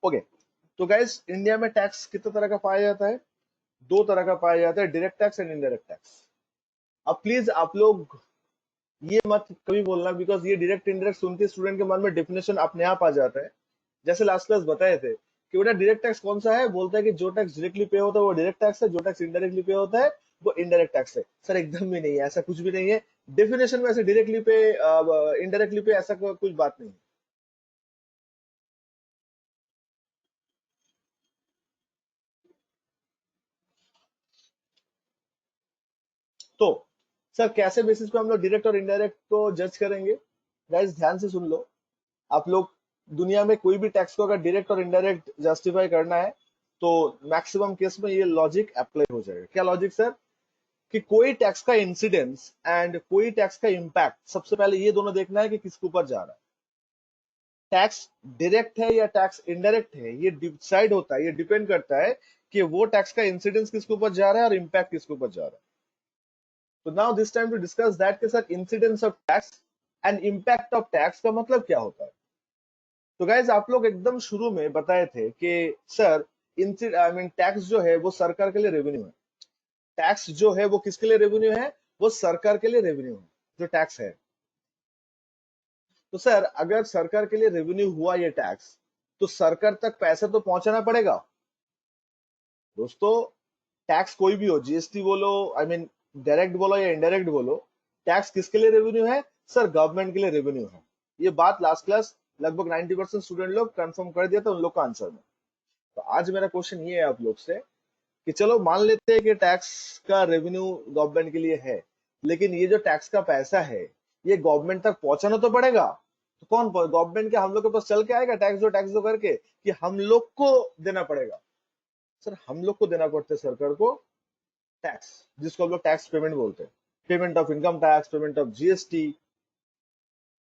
Okay, तो guys India में tax कितने तरह का पाया जाता है? दो तरह का पाया जाता है, direct tax and indirect tax. अब प्लीज आप लोग ये मत कभी बोलना, बिकॉज ये डायरेक्ट इनडायरेक्ट सुनते स्टूडेंट के मन में डिफिनेशन अपने आप आ जाता है। जैसे लास्ट क्लास बताए थे कि बेटा डायरेक्ट टैक्स कौन सा है, बोलता है कि जो टैक्स डायरेक्टली पे होता है वो डायरेक्ट टैक्स है, जो टैक्स इनडायरेक्टली पे होता है वो इनडायरेक्ट टैक्स है। सर एकदम भी नहीं है, ऐसा कुछ भी नहीं है। डेफिनेशन में ऐसे डायरेक्टली पे इनडायरेक्टली पे ऐसा कुछ बात नहीं है। तो सर कैसे बेसिस पे हम लोग डायरेक्ट और इनडायरेक्ट को जज करेंगे? गाइस ध्यान से सुन लो। आप लोग दुनिया में कोई भी टैक्स को अगर डायरेक्ट और इनडायरेक्ट जस्टिफाई करना है तो मैक्सिमम केस में ये लॉजिक अप्लाई हो जाएगा। क्या लॉजिक सर? कि कोई टैक्स का इंसिडेंस एंड कोई टैक्स का इम्पैक्ट, सबसे पहले ये दोनों देखना है कि किसके ऊपर जा रहा है। टैक्स डायरेक्ट है या टैक्स इनडायरेक्ट है, ये डिसाइड होता है, ये डिपेंड करता है कि वो टैक्स का इंसिडेंस किसके ऊपर जा रहा है और इम्पैक्ट किसके ऊपर जा रहा है। तो now this time to discuss that के sir incidence of tax and impact of tax का मतलब क्या होता है। तो गाइज आप लोग एकदम शुरू में बताए थे कि सर टैक्स जो है वो सरकार के लिए रेवेन्यू है। टैक्स जो है वो किसके लिए रेवेन्यू है? वो सरकार के लिए रेवेन्यू है जो टैक्स है। तो सर अगर सरकार के लिए रेवेन्यू हुआ ये टैक्स, तो सरकार तक पैसा तो पहुंचाना पड़ेगा। दोस्तों टैक्स कोई भी हो, जीएसटी बोलो, डायरेक्ट बोलो या इनडायरेक्ट बोलो, टैक्स किसके लिए रेवेन्यू है? सर गवर्नमेंट के लिए रेवेन्यू है। ये बात लास्ट क्लास लगभग 90% स्टूडेंट लोग कंफर्म कर दिया था उन लोग का आंसर में। तो आज मेरा क्वेश्चन ये है आप लोग से कि चलो मान लेते हैं कि टैक्स का रेवेन्यू गवर्नमेंट के लिए है, लेकिन ये जो टैक्स का पैसा है ये गवर्नमेंट तक पहुंचाना तो पड़ेगा। तो कौन गवर्नमेंट के हम लोग के पास चल के आएगा टैक्स दो करके, कि हम लोग को देना पड़ेगा? सर हम लोग को देना पड़ता है सरकार को टैक्स, जिसको हम लोग टैक्स पेमेंट बोलते हैं। Payment of income tax, payment of GST,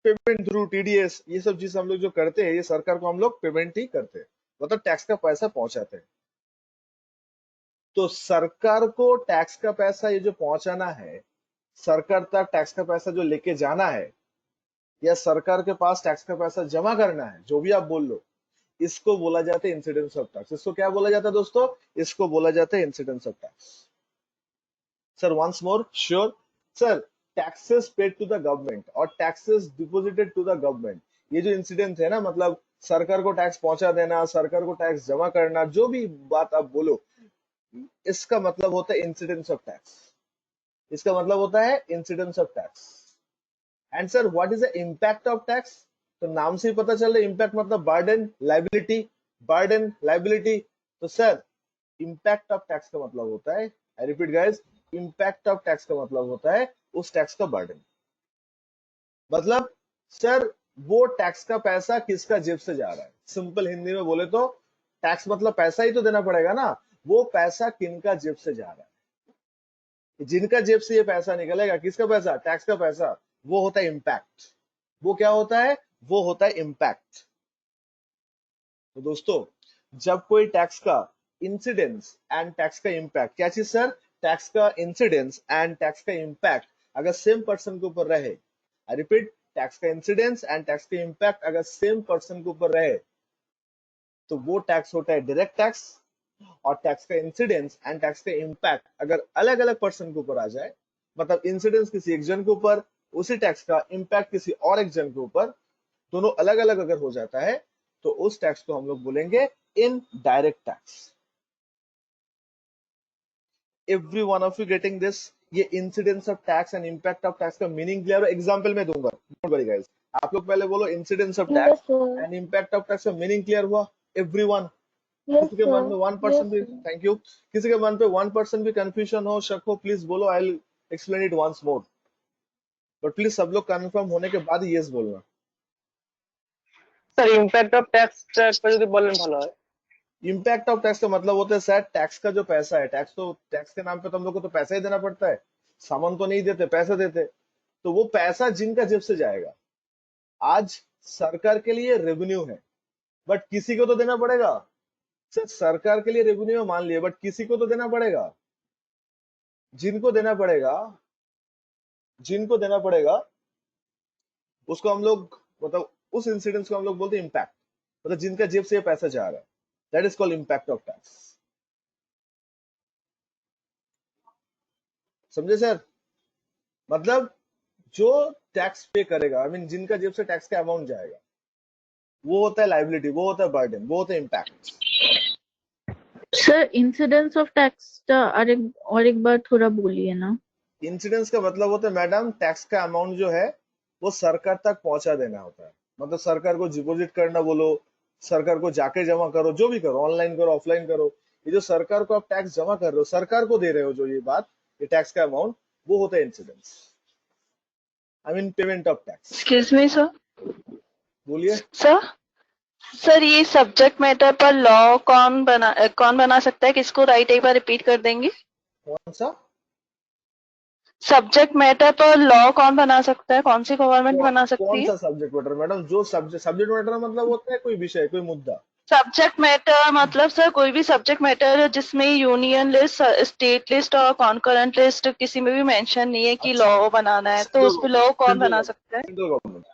payment through TDS, ये सब चीज हम लोग जो करते हैं ये सरकार को हम लोग पेमेंट ही करते हैं, मतलब टैक्स का पैसा पहुंचाते हैं। तो सरकार को टैक्स का पैसा ये जो पहुंचाना है, सरकार तक टैक्स का पैसा जो लेके जाना है, या सरकार के पास टैक्स का पैसा जमा करना है, जो भी आप बोल लो, इसको बोला जाता है इंसिडेंस ऑफ टैक्स। इसको क्या बोला जाता है दोस्तों? इसको बोला जाता है incidence of tax. Sir once more sure sir, taxes paid to the government और taxes deposited to the government, ये जो इंसिडेंट है ना, मतलब सरकार को टैक्स पहुंचा देना, सरकार को टैक्स जमा करना, जो भी बात आप बोलो, इसका मतलब होता है इंसिडेंस ऑफ टैक्स। इसका मतलब होता है incidence of tax. And sir what is the impact of tax? तो नाम से ही पता चल रहा है इम्पैक्ट मतलब बर्डन लाइबिलिटी, बर्डन लाइबिलिटी। तो सर इम्पैक्ट ऑफ टैक्स का मतलब होता है, I repeat guys, impact of tax का मतलब होता है उस टैक्स का बर्डन। मतलब सर वो टैक्स का पैसा किसका जेब से जा रहा है, सिंपल हिंदी में बोले तो टैक्स मतलब पैसा ही तो देना पड़ेगा ना, वो पैसा किनका जेब से जा रहा है। जिनका जेब से ये पैसा निकलेगा, किसका पैसा? टैक्स का पैसा, वो होता है इम्पैक्ट। वो क्या होता है? वो होता है इम्पैक्ट। तो दोस्तों जब कोई टैक्स का इंसिडेंस एंड टैक्स का इम्पैक्ट, क्या चीज सर? टैक्स का इंसिडेंस एंड टैक्स का इम्पैक्ट अगर सेम पर्सन के ऊपर रहे, आई रिपीट, टैक्स का इंसिडेंस एंड टैक्स का इम्पैक्ट अगर सेम पर्सन के ऊपर रहे, तो वो टैक्स होता है डायरेक्ट टैक्स। और टैक्स का इंसिडेंस एंड टैक्स का इम्पैक्ट अगर अलग अलग पर्सन के ऊपर आ जाए, मतलब इंसिडेंस किसी एक जन के ऊपर, उसी टैक्स का इम्पैक्ट किसी और एक जन के ऊपर, दोनों अलग अलग अगर हो जाता है, तो उस टैक्स को हम लोग बोलेंगे indirect tax. Every one of you getting this? ये incidence of tax and impact of tax का मीनिंग क्लियर है? एग्जांपल में दूंगा, डोंट वरी गाइस। आप लोग पहले बोलो incidence of Yes, tax sir. And impact of tax का मीनिंग क्लियर हुआ? एवरीवन? Yes, किसी के मन में sir. 1% Yes, भी, sir. थैंक यू, किसी के मन पे 1% भी कंफ्यूजन हो, शक हो, प्लीज बोलो, I will explain it once more. But please सब लोग कंफर्म होने के बाद यस बोलना। স্যার ইম্প্যাক্ট অফ ট্যাক্সটা একটু যদি বলেন ভালো হয়। इम्पैक्ट ऑफ टैक्स का मतलब होता है सर टैक्स का जो पैसा है, टैक्स तो टैक्स के नाम पे तो हम लोग को तो पैसा ही देना पड़ता है, सामान तो नहीं देते, पैसा देते। तो वो पैसा जिनका जेब से जाएगा, आज सरकार के लिए रेवेन्यू है, बट किसी को तो देना पड़ेगा। सर सरकार के लिए रेवेन्यू मान लिया, बट किसी को तो देना पड़ेगा। जिनको देना पड़ेगा, जिनको देना पड़ेगा उसको हम लोग, मतलब उस इंसिडेंस को हम लोग बोलते हैं इम्पैक्ट। मतलब जिनका जेब से ये पैसा जा रहा है, that is called impact of tax. समझे सर? मतलब जो टैक्स पे करेगा, आई मीन जिनका जेब से टैक्स का अमाउंट जाएगा, वो होता है लाइबिलिटी, वो होता है बर्डन, वो होता है impact. Sir incidence of tax का और एक बार थोड़ा बोलिए ना। इंसिडेंस का मतलब होता है मैडम, टैक्स का अमाउंट जो है वो सरकार तक पहुंचा देना होता है। मतलब सरकार को डिपॉजिट करना बोलो, सरकार को जाके जमा करो, जो भी करो, ऑनलाइन करो, ऑफलाइन करो, ये जो सरकार को आप टैक्स जमा कर रहे हो, सरकार को दे रहे हो जो ये बात, ये टैक्स का अमाउंट, वो होता है incidence, I mean payment of tax. Excuse me sir. बोलिए। सर सर ये सब्जेक्ट मैटर पर लॉ कौन बना सकता है? किसको राइट एक बार रिपीट कर देंगे? कौन सा सब्जेक्ट मैटर पर लॉ कौन बना सकता है? कौन सी गवर्नमेंट बना सकती कौन है? सा सब्जेक्ट मैटर मैडम? जो सब्जेक्ट मैटर मतलब होता है कोई विषय, कोई मुद्दा। सब्जेक्ट मैटर मतलब सर कोई भी सब्जेक्ट मैटर जिसमें यूनियन लिस्ट, स्टेट लिस्ट और कॉन्करेंट लिस्ट किसी में भी मेंशन नहीं है कि अच्छा, लॉ बनाना है, तो उस पे लॉ कौन बना सकता है? Central government,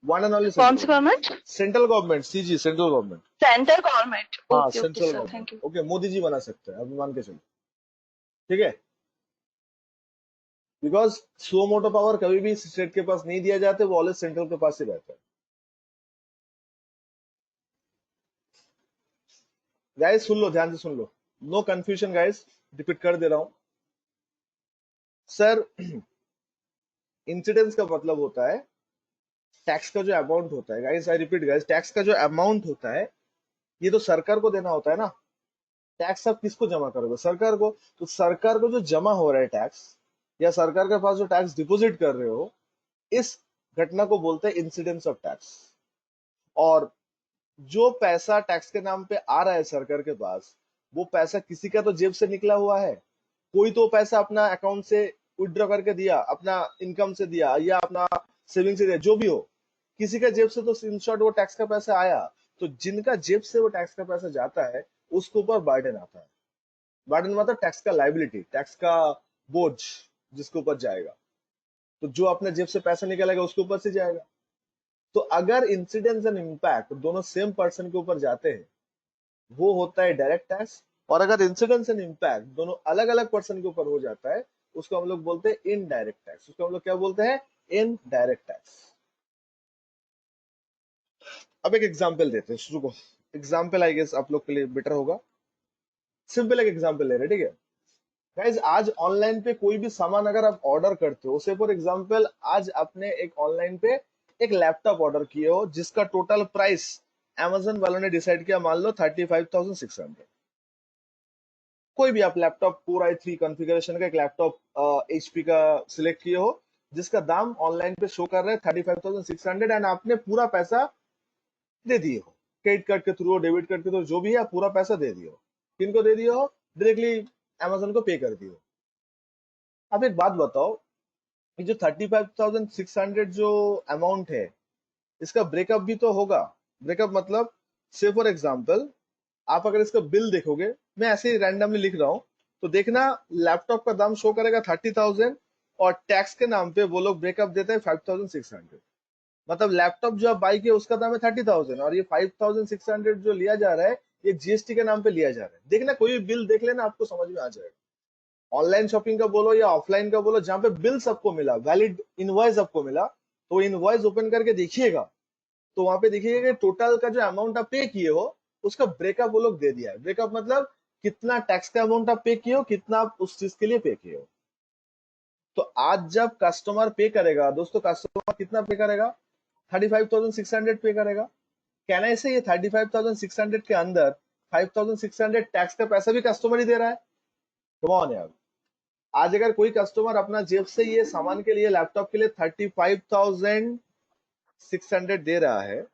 one and only कौन सी government? Central government, CG, central government. Central government. हाँ, okay okay central sir, government. Thank you. Okay, Modi ji बना सकते हैं, अभी मान के चलो, ठीक है? बिकॉज सो मोटो पावर कभी भी स्टेट के पास नहीं दिया जाता, वो ऑलवेज सेंट्रल के पास ही रहता है। गाइस सुन लो, ध्यान से सुन लो, नो कंफ्यूजन गाइस, रिपीट कर दे रहा हूं सर। इंसिडेंस का मतलब होता है टैक्स का जो अमाउंट होता है, guys I repeat guys, tax का जो अमाउंट होता है ये तो सरकार को देना होता है ना। टैक्स आप किसको जमा करोगे? सरकार को। तो सरकार को जो जमा हो रहा है टैक्स, या सरकार के पास जो टैक्स डिपॉजिट कर रहे हो, इस घटना को बोलते हैं इंसिडेंस ऑफ टैक्स। और जो पैसा टैक्स के नाम पे आ रहा है सरकार के पास, वो पैसा किसी का तो जेब से निकला हुआ है। कोई तो पैसा अपना अकाउंट से विड्रॉ करके दिया, अपना इनकम से दिया, या अपना सेविंग से दिया, जो भी हो, किसी का जेब से तो इन शॉर्ट वो टैक्स का पैसा आया। तो जिनका जेब से वो टैक्स का पैसा जाता है, उसके ऊपर बर्डन आता है। बर्डन मतलब टैक्स का लाइबिलिटी, टैक्स का बोझ जिसके ऊपर जाएगा। तो जो अपने जेब से पैसा निकलेगा उसके ऊपर से जाएगा। तो अगर इंसिडेंस एंड इम्पैक्ट दोनों सेम पर्सन के ऊपर जाते हैं, वो होता है डायरेक्ट टैक्स। और अगर इंसिडेंस एंड इम्पैक्ट दोनों अलग अलग पर्सन के ऊपर हो जाता है, उसको हम लोग बोलते हैं इनडायरेक्ट टैक्स। उसको हम लोग क्या बोलते हैं? Indirect tax. अब एक एग्जांपल देते हैं, रुको, एग्जांपल आई गेस आप लोग के लिए बेटर होगा। सिंपल एक एग्जांपल ले रहे हैं, ठीक है गाइज? आज ऑनलाइन पे कोई भी सामान अगर आप ऑर्डर करते हो, से फॉर एग्जांपल आज आपने एक ऑनलाइन पे एक लैपटॉप ऑर्डर किए हो, जिसका टोटल प्राइस अमेजन वालों ने डिसाइड किया, मान लो 35,600। कोई भी आप लैपटॉप कोर i3 कॉन्फ़िगरेशन का एक लैपटॉप एचपी का सिलेक्ट किए हो, जिसका दाम ऑनलाइन पे शो कर रहा है 35,600, एंड आपने पूरा पैसा दे दिए हो, क्रेडिट कार्ड के थ्रू, डेबिट कार्ड के थ्रू, जो भी है, पूरा पैसा दे दिए हो। किनको दे दिए हो? डायरेक्टली अमेजन को पे कर दिए हो। अब एक बात बताओ, ये जो 35,600 जो अमाउंट है, इसका ब्रेकअप भी तो होगा। ब्रेकअप मतलब, से फॉर एग्जांपल आप अगर इसका बिल देखोगे, मैं ऐसे ही रैंडमली लिख रहा हूं, तो देखना लैपटॉप का दाम शो करेगा 30,000, और टैक्स के नाम पे वो लोग ब्रेकअप देते हैं 5,600। मतलब लैपटॉप जो आप बाई किए उसका दाम है 30,000, और ये 5,600 जो लिया जा रहा है, ये जीएसटी के नाम पे लिया जा रहा है। देखना, कोई भी बिल देख लेना, आपको समझ में आ जाएगा। ऑनलाइन शॉपिंग का बोलो या ऑफलाइन का बोलो, जहां पे बिल सबको मिला, वैलिड इनवॉइस आपको मिला, तो इनवॉइस ओपन करके देखिएगा, तो वहां पे देखिएगा कि टोटल का जो अमाउंट आप पे किए हो, उसका ब्रेकअप वो लोग दे दिया है। ब्रेकअप मतलब कितना टैक्स का अमाउंट आप पे किए हो, कितना आप उस चीज के लिए पे किए हो। तो आज जब कस्टमर पे करेगा दोस्तों, कस्टमर कितना पे करेगा? 35,600 पे करेगा। कहना ऐसे, ये 35,600 के अंदर 5,600 टैक्स का पैसा भी कस्टमर ही दे रहा है। कम ऑन यार, आज अगर कोई कस्टमर अपना जेब से ये सामान के लिए, लैपटॉप के लिए 35,600 दे रहा है,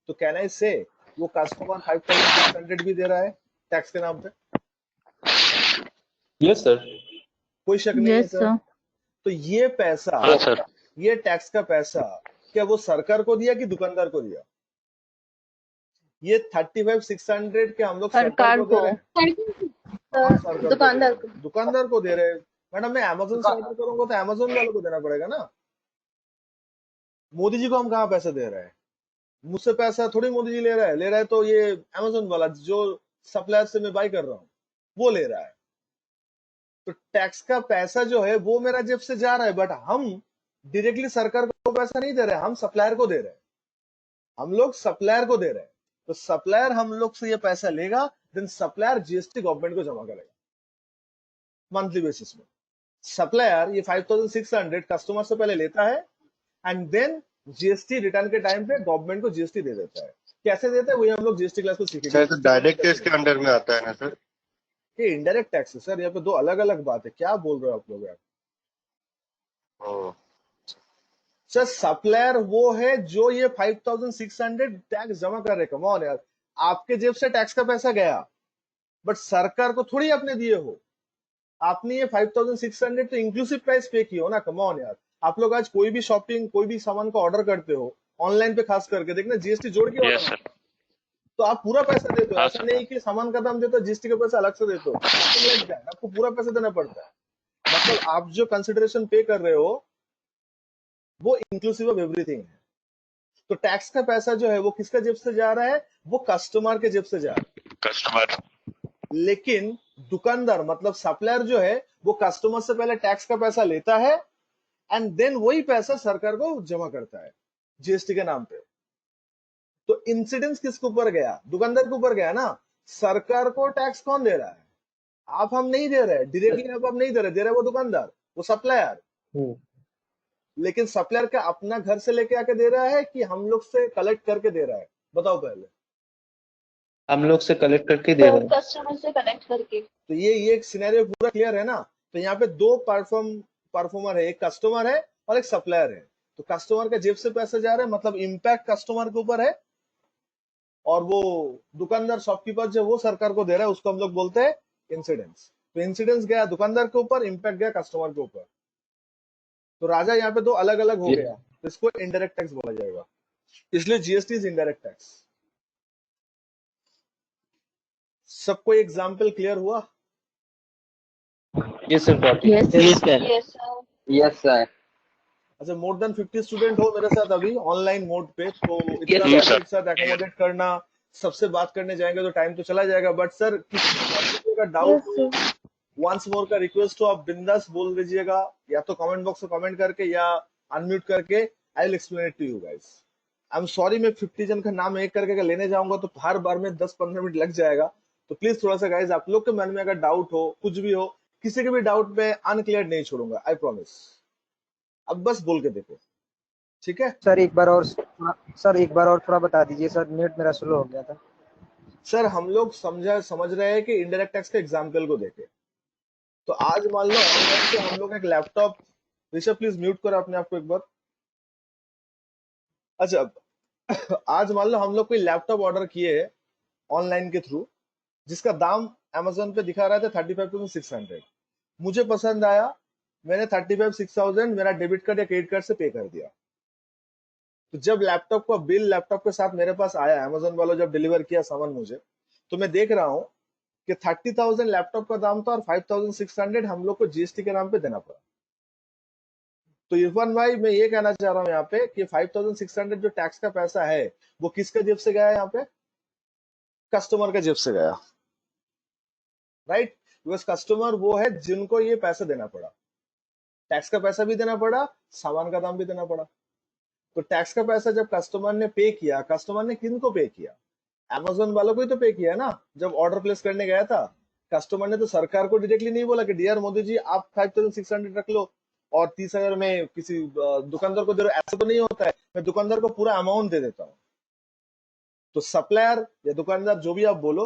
तो कहना इससे वो कस्टमर 5,600 भी दे रहा है टैक्स के नाम पे। Yes sir. कोई शक नहीं है यस सर? सर। तो ये पैसा, हाँ सर। ये टैक्स का पैसा, क्या वो सरकार को दिया कि दुकानदार को दिया? ये 35,600 के हम लोग सरकार को दे रहे हैं। हाँ, सरकार को दे रहे हैं, दुकानदार को दे रहे हैं। मैडम मैं अमेजोन से ऑर्डर करूंगा तो अमेजोन वालों को देना पड़ेगा ना। मोदी जी को हम कहाँ पैसे दे रहे हैं? मुझसे पैसा थोड़ी मोदी जी ले रहा है तो ये अमेजोन वाला जो सप्लायर से मैं बाई कर रहा हूँ वो ले रहा है। तो टैक्स का पैसा जो है वो मेरा जेब से जा रहा है, बट हम डायरेक्टली सरकार को पैसा नहीं दे रहे हैं, हम सप्लायर को दे रहे हैं, हम लोग सप्लायर को दे रहे हैं। तो सप्लायर हम लोग से ये पैसा लेगा, देन सप्लायर जीएसटी गवर्नमेंट को जमा करेगा मंथली बेसिस में। सप्लायर ये 5600 कस्टमर से पहले लेता है एंड देन जीएसटी रिटर्न के टाइम पे गवर्नमेंट को जीएसटी दे देता है। कैसे देता है वही हम लोग जीएसटी क्लास को सीखेंगे। सर तो डायरेक्ट टैक्स के अंडर में आता है ना सर? ये इनडायरेक्ट टैक्स है सर, यहाँ पे दो अलग अलग बात है, क्या बोल रहे हो आप लोग यार। ओह, सर सप्लायर वो है जो ये 5600 टैक्स जमा कर रहे। कम ऑन यार, आपके जेब से टैक्स का पैसा गया बट सरकार को थोड़ी आपने दिए हो, आपने ये 5600 तो इंक्लूसिव प्राइस पे किया हो ना। कम ऑन यार, आप लोग आज कोई भी शॉपिंग कोई भी सामान का ऑर्डर करते हो ऑनलाइन पे, खास करके देखना जीएसटी जोड़ के यस ऑर्डर, सर। तो आप पूरा पैसा देते हो। हाँ ऐसा सर। नहीं कि सामान का दाम देते हो जीएसटी का पैसा अलग से देते हो, आपको पूरा पैसा देना पड़ता है। मतलब आप जो कंसिडरेशन पे कर रहे हो वो इंक्लूसिव ऑफ एवरीथिंग है। तो टैक्स का पैसा जो है वो किसका जेब से जा रहा है, वो कस्टमर के जेब से जा रहा है। कस्टमर। लेकिन दुकानदार मतलब सप्लायर जो है वो कस्टमर से पहले टैक्स का पैसा लेता है एंड देन वही पैसा सरकार को जमा करता है जीएसटी के नाम पे। तो इंसिडेंस किसके ऊपर गया, दुकानदार के ऊपर गया ना। सरकार को टैक्स कौन दे रहा है, आप हम नहीं दे रहे डायरेक्टली, आप नहीं दे रहे वो दुकानदार, वो सप्लायर। लेकिन सप्लायर का अपना घर से लेके आके दे रहा है कि हम लोग से कलेक्ट करके दे रहा है, बताओ पहले। हम लोग से कलेक्ट करके दे रहे हैं। कस्टमर से कनेक्ट करके। तो ये सिनेरियो पूरा क्लियर है ना। तो यहाँ पे दो परफॉर्मर है, एक कस्टमर है और एक सप्लायर है। तो कस्टमर का जेब से पैसा जा रहा है मतलब इम्पैक्ट कस्टमर के ऊपर है, और वो दुकानदार शॉपकीपर जो वो सरकार को दे रहा है, उसको हम लोग बोलते हैं इंसिडेंस। तो इंसिडेंस गया दुकानदार के ऊपर, इम्पैक्ट गया कस्टमर के ऊपर। तो राजा यहाँ पे दो अलग अलग हो गया, तो इसको इनडायरेक्ट टैक्स बोला जाएगा, इसलिए जीएसटी इज इनडायरेक्ट टैक्स। सबको एग्जाम्पल क्लियर हुआ? Yes sir. Yes yes sir. Yes sir. Yes sir. अच्छा, मोर देन 50 स्टूडेंट हो मेरे साथ अभी ऑनलाइन मोड पे, तो इतना Yes, सारे एक साथ एकोमोडेट करना, सबसे बात करने जाएंगे तो टाइम तो चला जाएगा। बट सर किसी का डाउट हो, वंस मोर का रिक्वेस्ट हो, आप बिंदास बोल दीजिएगा, या तो कमेंट बॉक्स में कमेंट करके या अनम्यूट करके। I will explain it to you guys. I am sorry, मैं 50 जन का नाम एक करके अगर लेने जाऊंगा तो हर बार में 10-15 मिनट लग जाएगा। तो प्लीज थोड़ा सा गाइस, आप लोग के मन में अगर डाउट हो, कुछ भी हो, किसी के भी डाउट में अनक्लियर नहीं छोड़ूंगा, आई प्रॉमिस। अब बस बोल के देखो, ठीक है सर? एक बार और थोड़ा बता दीजिए सर, नेट मेरा स्लो हो गया था। सर। हम लोग समझ रहे हैं कि इनडायरेक्ट टैक्स के एग्जाम्पल को देखे। तो आज मान लो ऑनलाइन से हम लोग एक लैपटॉप, ऋषभ प्लीज म्यूट करो अपने आप को एक बार। अच्छा, आज मान लो हम लोग कोई लैपटॉप ऑर्डर किए है ऑनलाइन के थ्रू, जिसका दाम अमेजोन पे दिखा रहा था 35,600। मुझे पसंद आया, मैंने 35,600 मेरा डेबिट कार्ड या क्रेडिट कार्ड से पे कर दिया। तो जब लैपटॉप का बिल लैपटॉप के साथ मेरे पास आया, अमेजोन वालों जब डिलीवर किया सामान मुझे, तो मैं देख रहा हूँ कि 30,000 लैपटॉप का दाम था और 5,600 हम लोग को जीएसटी के नाम पे देना पड़ा। तो इरफान भाई, मैं ये कहना चाह रहा हूँ यहाँ पे कि 5,600 जो टैक्स का पैसा है वो किसके जेब से गया है, यहाँ पे कस्टमर के जेब से गया, राइट। बिकॉज कस्टमर वो है जिनको ये पैसा देना पड़ा, टैक्स का पैसा भी देना पड़ा, सामान का दाम भी देना पड़ा। तो टैक्स का पैसा जब कस्टमर ने पे किया, कस्टमर ने किन को पे किया, अमेजोन वालों को ही तो पे किया ना। जब ऑर्डर प्लेस करने गया था, कस्टमर ने तो सरकार को डायरेक्टली नहीं बोला कि डियर मोदी जी आप 5,600 रख लो और 30,000 में किसी दुकानदार को दे दो। ऐसा तो नहीं होता है, मैं दुकानदार को पूरा अमाउंट दे देता हूँ। तो सप्लायर या दुकानदार जो भी आप बोलो,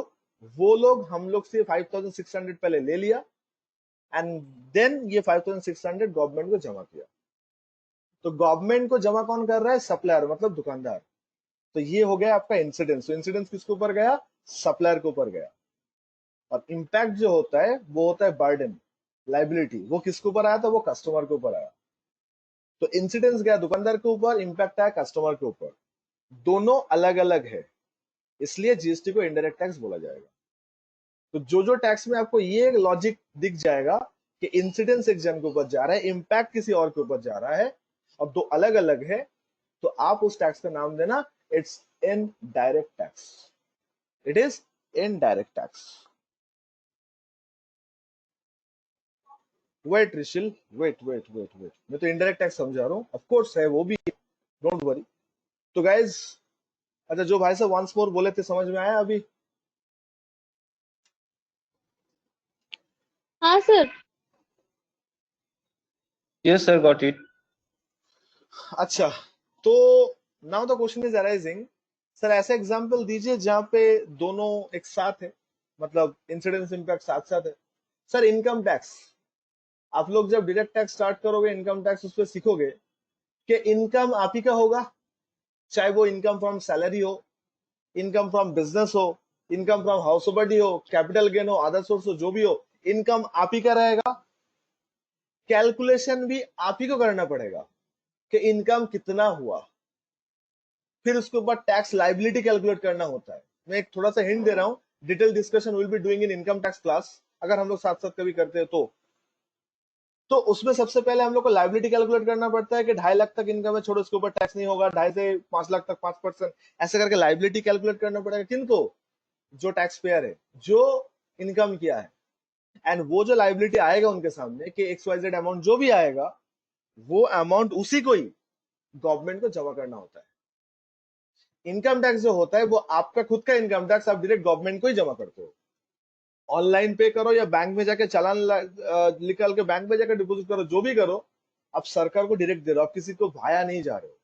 वो लोग हम लोग से 5,600 पहले ले लिया एंड देन ये 5,600 गवर्नमेंट को जमा किया। तो गवर्नमेंट को जमा कौन कर रहा है, सप्लायर मतलब दुकानदार। तो ये हो गया आपका इंसिडेंस। तो इंसिडेंस किसके ऊपर गया, सप्लायर के ऊपर गया। और इम्पैक्ट जो होता है वो होता है बर्डन, लाइबिलिटी, वो किसके ऊपर आया था, वो कस्टमर के ऊपर आया। तो इंसिडेंस गया दुकानदार के ऊपर, इम्पैक्ट आया कस्टमर के ऊपर। दोनों अलग अलग है, इसलिए जीएसटी को इनडायरेक्ट टैक्स बोला जाएगा। तो जो टैक्स में आपको ये लॉजिक दिख जाएगा कि इंसिडेंस एक जन के ऊपर जा रहा है, इम्पैक्ट किसी और के ऊपर जा रहा है, और दो अलग अलग है, तो आप उस टैक्स का नाम देना It's indirect tax. It is indirect tax. Wait Rishil, wait wait wait wait, मैं तो इनडायरेक्ट टैक्स समझा रहा हूँ, ऑफ कोर्स है वो भी, डोंट वरी। तो गाइज, अच्छा जो भाई साहब वंस मोर बोले थे समझ में आया अभी? हाँ sir. Yes, sir, got it. अच्छा, तो now the question is arising, sir ऐसा एग्जांपल दीजिए जहां पे दोनों एक साथ है, मतलब इंसिडेंस इंपैक्ट साथ साथ है। सर इनकम टैक्स, आप लोग जब डायरेक्ट टैक्स स्टार्ट करोगे, इनकम टैक्स, उस पर सीखोगे कि इनकम आप ही का होगा, चाहे वो इनकम फ्रॉम सैलरी हो, इनकम फ्रॉम बिजनेस हो, इनकम फ्रॉम हाउस बडी हो, कैपिटल गेन हो, अदर सोर्स हो, जो भी हो, इनकम आप ही का रहेगा। कैलकुलेशन भी आप ही को करना पड़ेगा कि इनकम कितना हुआ, फिर उसके ऊपर टैक्स लाइबिलिटी कैलकुलेट करना होता है। मैं एक थोड़ा सा हिंट दे रहा हूं, detail discussion will be doing in income tax class, अगर हम लोग साथ साथ कभी करते हैं तो उसमें सबसे पहले हम लोग को लाइबिलिटी कैलकुलेट करना पड़ता है कि 2.5 लाख तक इनकम है, छोड़ो, इसके ऊपर टैक्स नहीं होगा, 2.5 से 5 लाख तक 5%, ऐसे करके लाइबिलिटी कैलकुलेट करना पड़ेगा। किनको? जो टैक्स पेयर है, जो इनकम किया है। एंड वो जो लाइबिलिटी आएगा उनके सामने कि XYZ अमाउंट जो भी आएगा, वो अमाउंट उसी को ही गवर्नमेंट को जमा करना होता है। इनकम टैक्स जो होता है वो आपका खुद का इनकम टैक्स, आप डायरेक्ट गवर्नमेंट को ही जमा करते हो। ऑनलाइन पे करो या बैंक में जाके चालान निकाल के बैंक में जाकर डिपॉजिट करो, जो भी करो, आप सरकार को डायरेक्ट दे रहे हो, आप किसी को भाया नहीं जा रहे हो।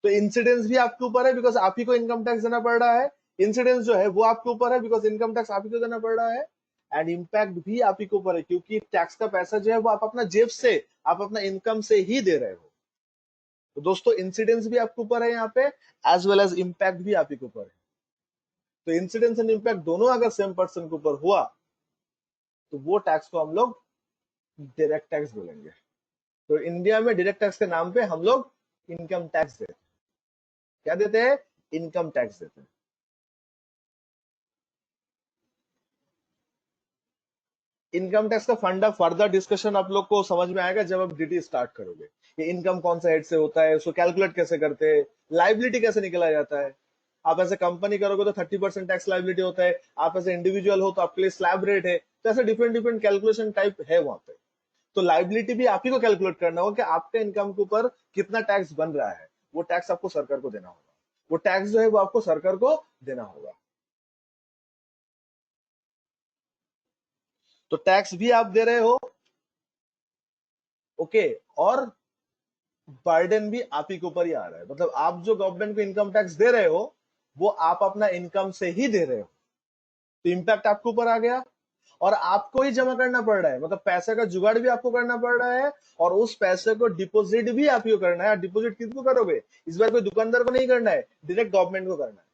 तो इंसिडेंस भी आपके ऊपर है, बिकॉज आप ही को इनकम टैक्स देना पड़ रहा है। इंसिडेंस जो है वो आपके ऊपर है, बिकॉज इनकम टैक्स आप ही को देना पड़ रहा है। एंड इम्पैक्ट भी आप ही के ऊपर है, क्योंकि टैक्स का पैसा जो है वो आप अपना जेब से, आप अपना इनकम से ही दे रहे हो। तो दोस्तों इंसिडेंस भी आपके ऊपर है यहाँ पे, एज वेल एज इम्पैक्ट भी आप ही के ऊपर है। तो इंसिडेंस एंड इम्पैक्ट दोनों अगर सेम पर्सन के ऊपर हुआ तो वो टैक्स को हम लोग डायरेक्ट टैक्स बोलेंगे। तो इंडिया में डायरेक्ट टैक्स के नाम पे हम लोग इनकम टैक्स देते हैं। क्या देते हैं? इनकम टैक्स देते हैं। इनकम टैक्स का फंडा फर्दर डिस्कशन आप लोग को समझ में आएगा जब आप डीटी स्टार्ट करोगे। ये इनकम कौन सा हेड से होता है, उसको कैलकुलेट कैसे करते हैं, लाइबिलिटी कैसे निकला जाता है। आप ऐसे कंपनी करोगे तो 30% टैक्स लाइबिलिटी होता है, आप ऐसे इंडिविजुअल हो तो आपके लिए स्लैब रेट है। तो ऐसे डिफरेंट डिफरेंट कैलकुलेशन टाइप है वहां पे। तो लाइबिलिटी भी आप ही को कैलकुलेट करना होगा कि आपके इनकम के ऊपर कितना टैक्स बन रहा है, वो टैक्स आपको सरकार को देना होगा। वो टैक्स जो है वो आपको सरकार को देना होगा। तो टैक्स भी आप दे रहे हो, ओके, और बर्डन भी आप ही के ऊपर ही आ रहा है। मतलब आप जो गवर्नमेंट को इनकम टैक्स दे रहे हो वो आप अपना इनकम से ही दे रहे हो। तो इम्पैक्ट आपके ऊपर आ गया, और आपको ही जमा करना पड़ रहा है। मतलब पैसे का जुगाड़ भी आपको करना पड़ रहा है, और उस पैसे को डिपॉजिट भी आप ही को करना है। डिपॉजिट किसको करोगे? इस बार कोई दुकानदार को नहीं करना है, डायरेक्ट गवर्नमेंट को करना है।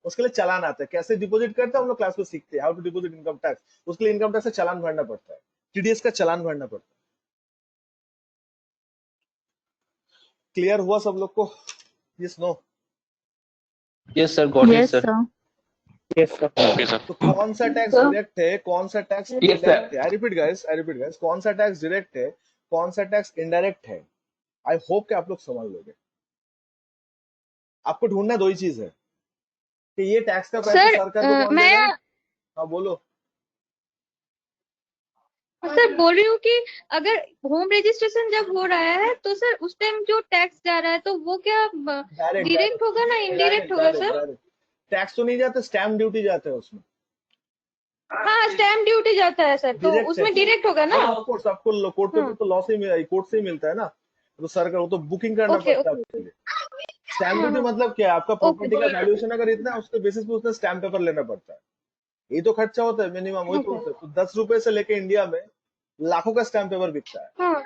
उसके लिए चालान आता है, कैसे डिपॉजिट करते हैं हम लोग क्लास में सीखते हैं, how to deposit income tax. उसके लिए इनकम टैक्स का चालान भरना पड़ता है, टीडीएस का चालान भरना पड़ता है। क्लियर हुआ सब लोग को? Yes no? Yes, sir, got it, Yes sir. sir. Yes sir. Okay sir. तो कौन सा टैक्स Sir. डायरेक्ट है, कौन सा टैक्स Yes, sir. इनडायरेक्ट है? आई रिपीट गाइस, कौन सा टैक्स डायरेक्ट है, कौन सा टैक्स इनडायरेक्ट है? आई होप कि आप लोग समझ लोगे। आपको ढूंढना दो ही चीज है कि ये टैक्स का पैसा सर सरकार को कौन दे मैं रहा है। हाँ बोलो। सर बोल रही हूँ कि अगर होम रजिस्ट्रेशन जब हो रहा है तो सर उस टाइम जो टैक्स जा रहा है तो वो क्या डायरेक्ट डायरेक्ट होगा ना इनडायरेक्ट होगा सर? टैक्स तो नहीं जाता, स्टैम्प ड्यूटी जाता है उसमें। हाँ स्टैम्प ड्यूटी जाता है सर, तो डायरेक्ट उसमें टैक्स, डायरेक्ट होगा ना? ऑफ कोर्स आपको कोर्ट पेपर तो लॉ से ही, कोर्ट से ही मिलता है ना। तो सरकार वो तो बुकिंग करना ओके पड़ता है ओके। आपके लिए। स्टैम्प ड्यूटी हाँ मतलब क्या है? आपका ओके प्रॉपर्टी का वैल्यूएशन अगर इतना है, उसके बेसिस पे उसने स्टैम्प पेपर लेना पड़ता है। यही तो खर्चा होता है मिनिमम, वही तो ओके। होता है। तो 10 रुपए से लेके इंडिया में लाखों का स्टैम्प पेपर बिकता है। हाँ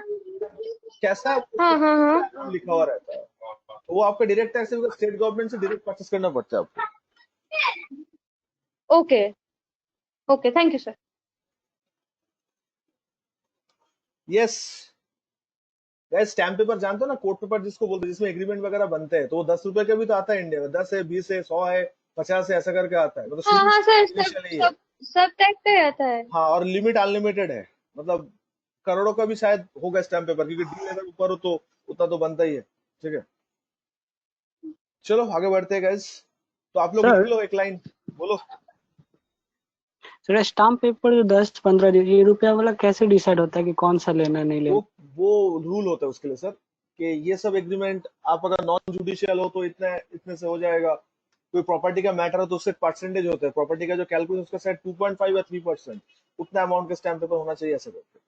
कैसा? हाँ हाँ हाँ नाम लिखा हुआ रहता है। तो वो आपका डायरेक्ट टैक्स है, स्टेट गवर्नमेंट से डायरेक्ट परचेस करना पड़ता है आपको। Okay okay, thank you sir. Yes guys, stamp paper जानते हो ना, कोर्ट पेपर जिसको बोलते हैं, जिसमें एग्रीमेंट वगैरह बनते हैं। तो वो 10 रुपए का भी तो आता है इंडिया में, 10 है, 20 है, 100 है, 50 है, ऐसा करके आता है। मतलब हाँ शुरू हाँ सर, सब initially ही है। सब सब टैक्स का ही आता है। हाँ, और लिमिट अनलिमिटेड है। मतलब करोड़ों का भी शायद होगा स्टैम्प पेपर, क्योंकि डी लेवल ऊपर हो तो उतना तो बनता ही है। ठीक है, चलो आगे बढ़ते हैं गाइस। तो आप लोग सर। लिख लो एक लाइन, बोलो। सर स्टाम्प पेपर जो 10-15 ये रुपया वाला कैसे डिसाइड होता है कि कौन सा लेना है नहीं लेना? वो रूल होता है उसके लिए सर, कि ये सब एग्रीमेंट आप अगर नॉन जुडिशियल हो तो इतने से हो जाएगा। कोई प्रॉपर्टी का मैटर हो तो उससे परसेंटेज होता है, प्रॉपर्टी का जो कैलकुलेशन उसका शायद 2.5 या 3%, उतना अमाउंट का स्टैम्प पेपर होना चाहिए ऐसे करके।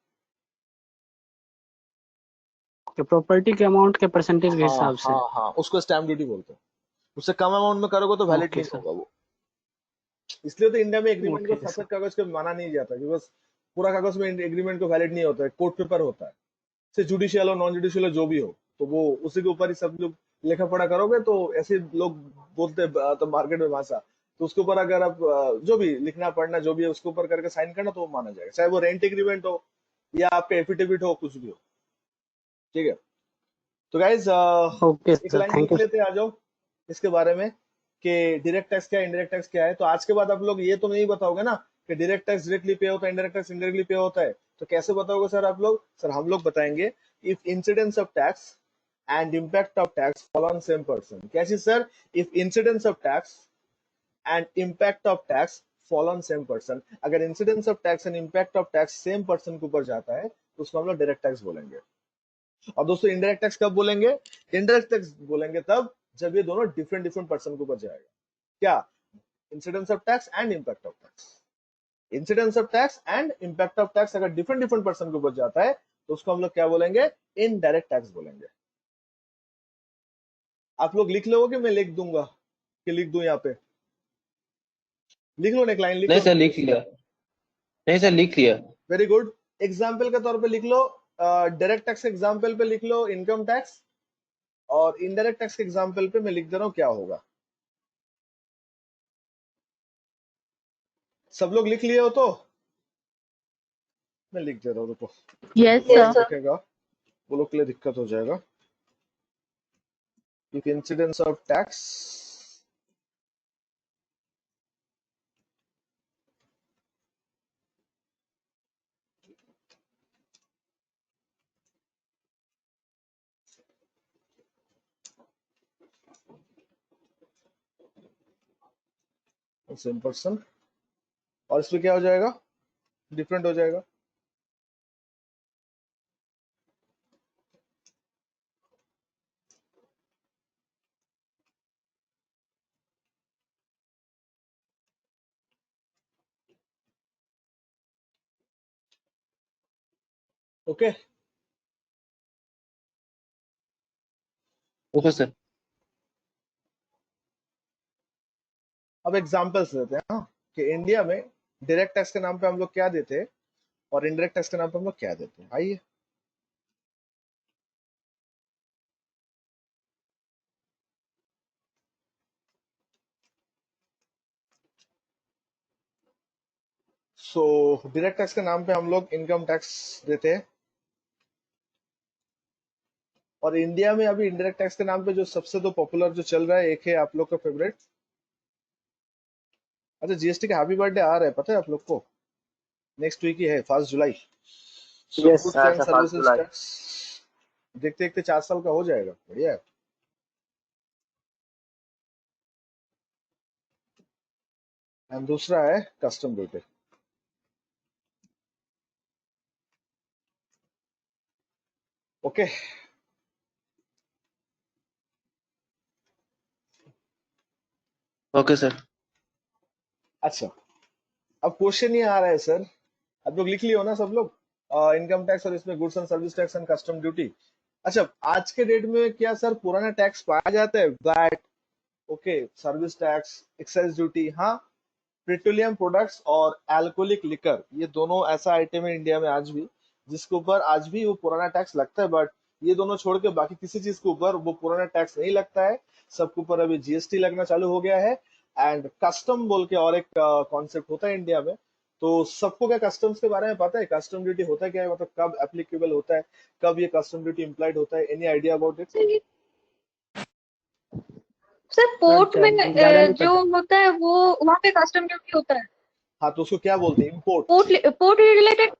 प्रॉपर्टी के अमाउंट के परसेंटेज के हिसाब से? हाँ, उसको स्टैम्प ड्यूटी बोलते हैं। उससे कम अमाउंट में करोगे तो वैलिड ओके नहीं सर। होगा वो। इसलिए तो इंडिया में एग्रीमेंट को ओके सर। सफेद कागज पे माना नहीं जाता, क्योंकि पूरा कागज में एग्रीमेंट को वैलिड नहीं होता है, कोर्ट पेपर होता है। से जुडिशियल हो नॉन जुडिशियल हो जो भी हो, तो वो उसी के ऊपर ही सब लोग लेखा पढ़ा करोगे तो ऐसे लोग बोलते हैं तो मार्केट में भाषा, तो उसके ऊपर अगर आप जो भी लिखना पढ़ना जो भी है उसके ऊपर करके साइन करना तो वो माना जाएगा, चाहे वो रेंट एग्रीमेंट हो या आपके एफिडेविट हो, कुछ भी हो। ठीक है, तो गाइज ओके एक सर, लाइन थैंक लिख यू। लेते आ जाओ इसके बारे में कि डायरेक्ट टैक्स क्या है, इनडायरेक्ट टैक्स क्या है। तो आज के बाद आप लोग ये तो नहीं बताओगे ना कि डायरेक्ट टैक्स डायरेक्टली पे होता है, इनडायरेक्ट टैक्स इनडायरेक्टली पे होता है, तो कैसे बताओगे सर आप लोग? सर हम लोग बताएंगे, if incidence of tax and impact of tax fall on same person. कैसे sir? If incidence of tax and impact of tax fall on same person, अगर incidence of tax and impact of tax same person के ऊपर जाता है तो उसको हम लोग डायरेक्ट टैक्स बोलेंगे। और दोस्तों इनडायरेक्ट टैक्स कब बोलेंगे? इनडायरेक्ट टैक्स बोलेंगे तब जब ये दोनों डिफरेंट डिफरेंट पर्सन के ऊपर जाएगा। क्या? Incidence of tax and impact of tax. Incidence of tax and impact of tax अगर डिफरेंट डिफरेंट पर्सन के ऊपर जाता है तो उसको हम लोग क्या बोलेंगे? इनडायरेक्ट टैक्स बोलेंगे। आप लोग लिख लोगे कि मैं लिख दूंगा, कि लिख दूं? यहाँ पे लिख लो, एक लाइन लिख नहीं लो। सर लिख लिया, नहीं सर लिख लिया। Very good. एग्जाम्पल के तौर पे लिख लो, डायरेक्ट टैक्स एग्जाम्पल पे लिख लो इनकम टैक्स, और इनडायरेक्ट टैक्स के एग्जाम्पल पे मैं लिख दे रहा हूं क्या होगा। सब लोग लिख लिए हो तो मैं लिख दे रहा हूँ, रुको। Yes, कोई sir. लिखेगा वो लोग के लिए दिक्कत हो जाएगा। If incidence of tax same person, और इसमें क्या हो जाएगा? डिफरेंट हो जाएगा। Okay okay sir. अब एग्जांपल्स देते हैं हाँ, कि इंडिया में डायरेक्ट टैक्स के नाम पे हम लोग क्या देते हैं और इनडायरेक्ट टैक्स के नाम पे हम लोग क्या देते हैं। आइए सो डायरेक्ट टैक्स के नाम पे हम लोग इनकम टैक्स देते हैं, और इंडिया में अभी इनडायरेक्ट टैक्स के नाम पे जो सबसे तो पॉपुलर जो चल रहा है, एक है आप लोग का फेवरेट। अच्छा, जीएसटी का हैप्पी बर्थडे आ रहा है, पता है आप लोग को? नेक्स्ट वीक ही है, 1 जुलाई। सो Yes, goods sir, and 1 services July. Tax देखते देखते 4 साल का हो जाएगा। बढ़िया है। एंड दूसरा है custom duty. Okay okay sir. अच्छा, अब क्वेश्चन ये आ रहा है सर, आप लोग लिख लिए हो ना सब लोग? इनकम टैक्स और इसमें goods and service tax and custom duty. अच्छा, आज के डेट में क्या सर पुराना टैक्स पाया जाता है? VAT, okay, service tax, excise duty, हाँ। पेट्रोलियम प्रोडक्ट्स और अल्कोहलिक लिकर, ये दोनों ऐसा आइटम है इंडिया में आज भी जिसके ऊपर आज भी वो पुराना टैक्स लगता है, बट ये दोनों छोड़ के बाकी किसी चीज के ऊपर वो पुराना टैक्स नहीं लगता है। सबके ऊपर अभी जीएसटी लगना चालू हो गया है। एंड कस्टम बोल के और एक कॉन्सेप्ट होता है इंडिया में। तो सबको क्या कस्टम्स के बारे में पता है? कस्टम ड्यूटी होता है क्या है, मतलब कब एप्लीकेबल होता है, कब ये कस्टम ड्यूटी इम्प्लाइड होता है? Any idea about it? Sir port में ज्यादा नहीं जो पता। होता है वो वहाँ पे कस्टम ड्यूटी होता है। हाँ, तो उसको क्या बोलते हैं? इम्पोर्ट। पोर्ट रिलेटेड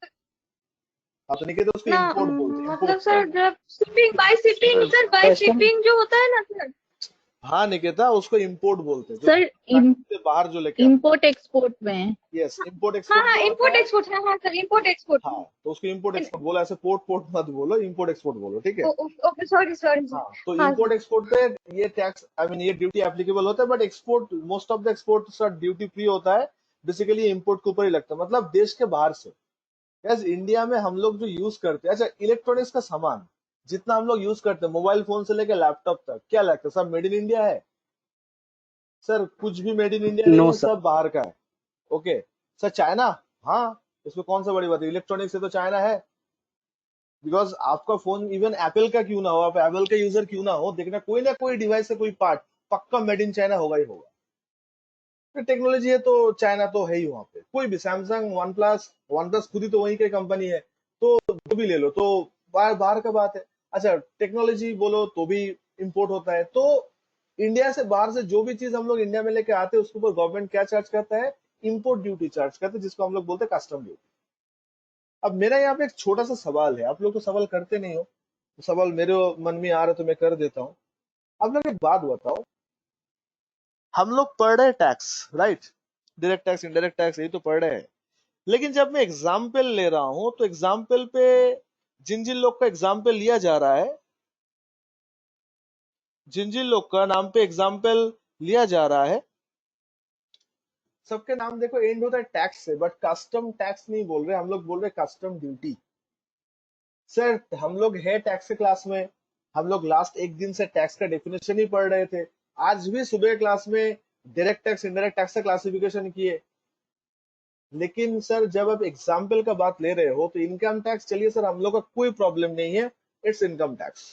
हाँ, तो नहीं कहते उसको ना, इम्पोर्ट बोलते हैं, मतलब इम्पोर्ट। सर जब shipping by shipping, sir by custom shipping जो होता है ना सर, हाँ निकिता, उसको इंपोर्ट बोलते हैं, जो सर कंट्री से बाहर जो लेके आते इम्पोर्ट एक्सपोर्ट में यस, इंपोर्ट हाँ एक्सपोर्ट हाँ जो होता इम्पोर्ट है। एक्सपोर्ट, हाँ हाँ सर इम्पोर्ट एक्सपोर्ट। हाँ, तो उसको इंपोर्ट एक्सपोर्ट बोलो, ऐसे पोर्ट पोर्ट मत बोलो, इंपोर्ट एक्सपोर्ट बोलो, ठीक है। Okay sorry sorry sir. हाँ, तो हाँ इंपोर्ट एक्सपोर्ट पे ये टैक्स, आई मीन ये ड्यूटी एप्लीकेबल होता है, but export, most of the export sir duty free होता है, बेसिकली इंपोर्ट के ऊपर ही लगता है, मतलब देश के बाहर से। यस, इंडिया में हम लोग जो यूज करते हैं, अच्छा इलेक्ट्रॉनिक्स का सामान जितना हम लोग यूज करते हैं, मोबाइल फोन से लेकर लैपटॉप तक, क्या लगता है सब मेड इन इंडिया है? सर कुछ भी मेड इन इंडिया नहीं नो है, सर। सब बाहर का है। ओके सर, चाइना, हाँ इसमें कौन सा बड़ी बात है, इलेक्ट्रॉनिक्स से तो चाइना है। बिकॉज आपका फोन इवन एप्पल का क्यों ना हो, आप एप्पल का यूजर क्यों ना हो, देखना कोई ना कोई डिवाइस से कोई पार्ट पक्का मेड इन चाइना होगा ही होगा। तो टेक्नोलॉजी है तो चाइना तो है ही वहां पे, कोई भी सैमसंग, वन प्लस खुद ही तो वहीं की कंपनी है, तो जो भी ले लो तो बाहर बाहर का बात है। अच्छा टेक्नोलॉजी बोलो तो भी इंपोर्ट होता है, तो इंडिया से बाहर से जो भी चीज हम लोग इंडिया में लेके आते हैं उसके ऊपर गवर्नमेंट क्या चार्ज करता है, इंपोर्ट ड्यूटी चार्ज करता है, जिसको हम लोग बोलते हैं कस्टम ड्यूटी। अब मेरा यहाँ पे एक छोटा सा सवाल है, आप लोग तो सवाल करते नहीं हो, तो सवाल मेरे मन में आ रहा है तो मैं कर देता हूँ। आप लोग एक बात बताओ, हम लोग पढ़ रहे tax, right, direct tax, indirect tax, यही तो पढ़ रहे हैं, लेकिन जब मैं एग्जाम्पल ले रहा हूं तो एग्जाम्पल पे जिन जिन लोग का एग्जाम्पल लिया जा रहा है, जिन जिन लोग का नाम पे एग्जाम्पल लिया जा रहा है, सबके नाम देखो एंड होता है टैक्स से, बट कस्टम टैक्स नहीं बोल रहे, हम लोग बोल रहे कस्टम ड्यूटी। सर हम लोग है टैक्स के क्लास में, हम लोग लास्ट एक दिन से टैक्स का डेफिनेशन ही पढ़ रहे थे, आज भी सुबह क्लास में डायरेक्ट टैक्स, इनडायरेक्ट टैक्स का क्लासिफिकेशन किए, लेकिन सर जब आप एग्जाम्पल का बात ले रहे हो तो इनकम टैक्स, चलिए सर हम लोग का कोई प्रॉब्लम नहीं है, it's income tax.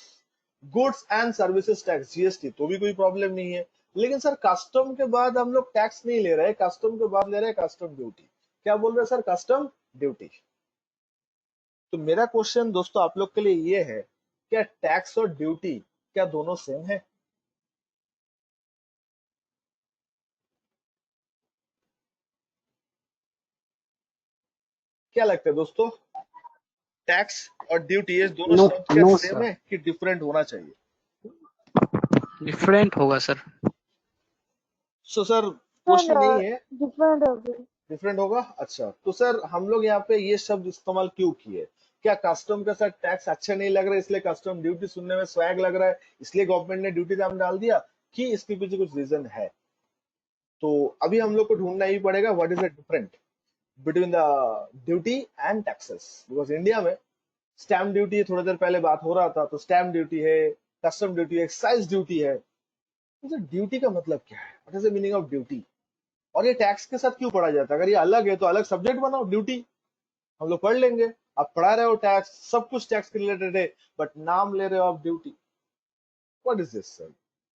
Goods and services tax, GST, तो भी कोई प्रॉब्लम नहीं है, लेकिन सर कस्टम के बाद हम लोग टैक्स नहीं ले रहे, कस्टम के बाद ले रहे हैं कस्टम ड्यूटी। क्या बोल रहे हैं सर, कस्टम ड्यूटी। तो मेरा क्वेश्चन दोस्तों आप लोग के लिए ये है, क्या टैक्स और ड्यूटी क्या दोनों सेम है? क्या लगता है दोस्तों, टैक्स और ड्यूटी ये दोनों नो शब्द क्या नो सेम सर, है कि डिफरेंट होना चाहिए? डिफरेंट होगा सर। सो सर क्वेश्चन यही है, डिफरेंट होगा। अच्छा तो सर हम लोग यहाँ पे ये शब्द इस्तेमाल क्यों किए, क्या कस्टम के साथ टैक्स अच्छा नहीं लग रहा है इसलिए कस्टम ड्यूटी सुनने में स्वैग लग रहा है इसलिए गवर्नमेंट ने ड्यूटी नाम डाल दिया, कि इसके पीछे कुछ रीजन है? तो अभी हम लोग को ढूंढना ही पड़ेगा what is the different between the duty and taxes, because India में स्टैम्प ड्यूटी, थोड़ी देर पहले बात हो रहा था, तो स्टैम्प ड्यूटी है, कस्टम ड्यूटी है, एक्साइज ड्यूटी है, तो ड्यूटी का मतलब क्या है, what is the meaning of duty, और ये टैक्स के साथ क्यों पढ़ा जाता है? अगर ये अलग है तो अलग सब्जेक्ट बनाओ, ड्यूटी हम लोग पढ़ लेंगे। आप पढ़ा रहे हो टैक्स, सब कुछ टैक्स के रिलेटेड है, बट नाम ले रहे हो आप duty, what is this sir?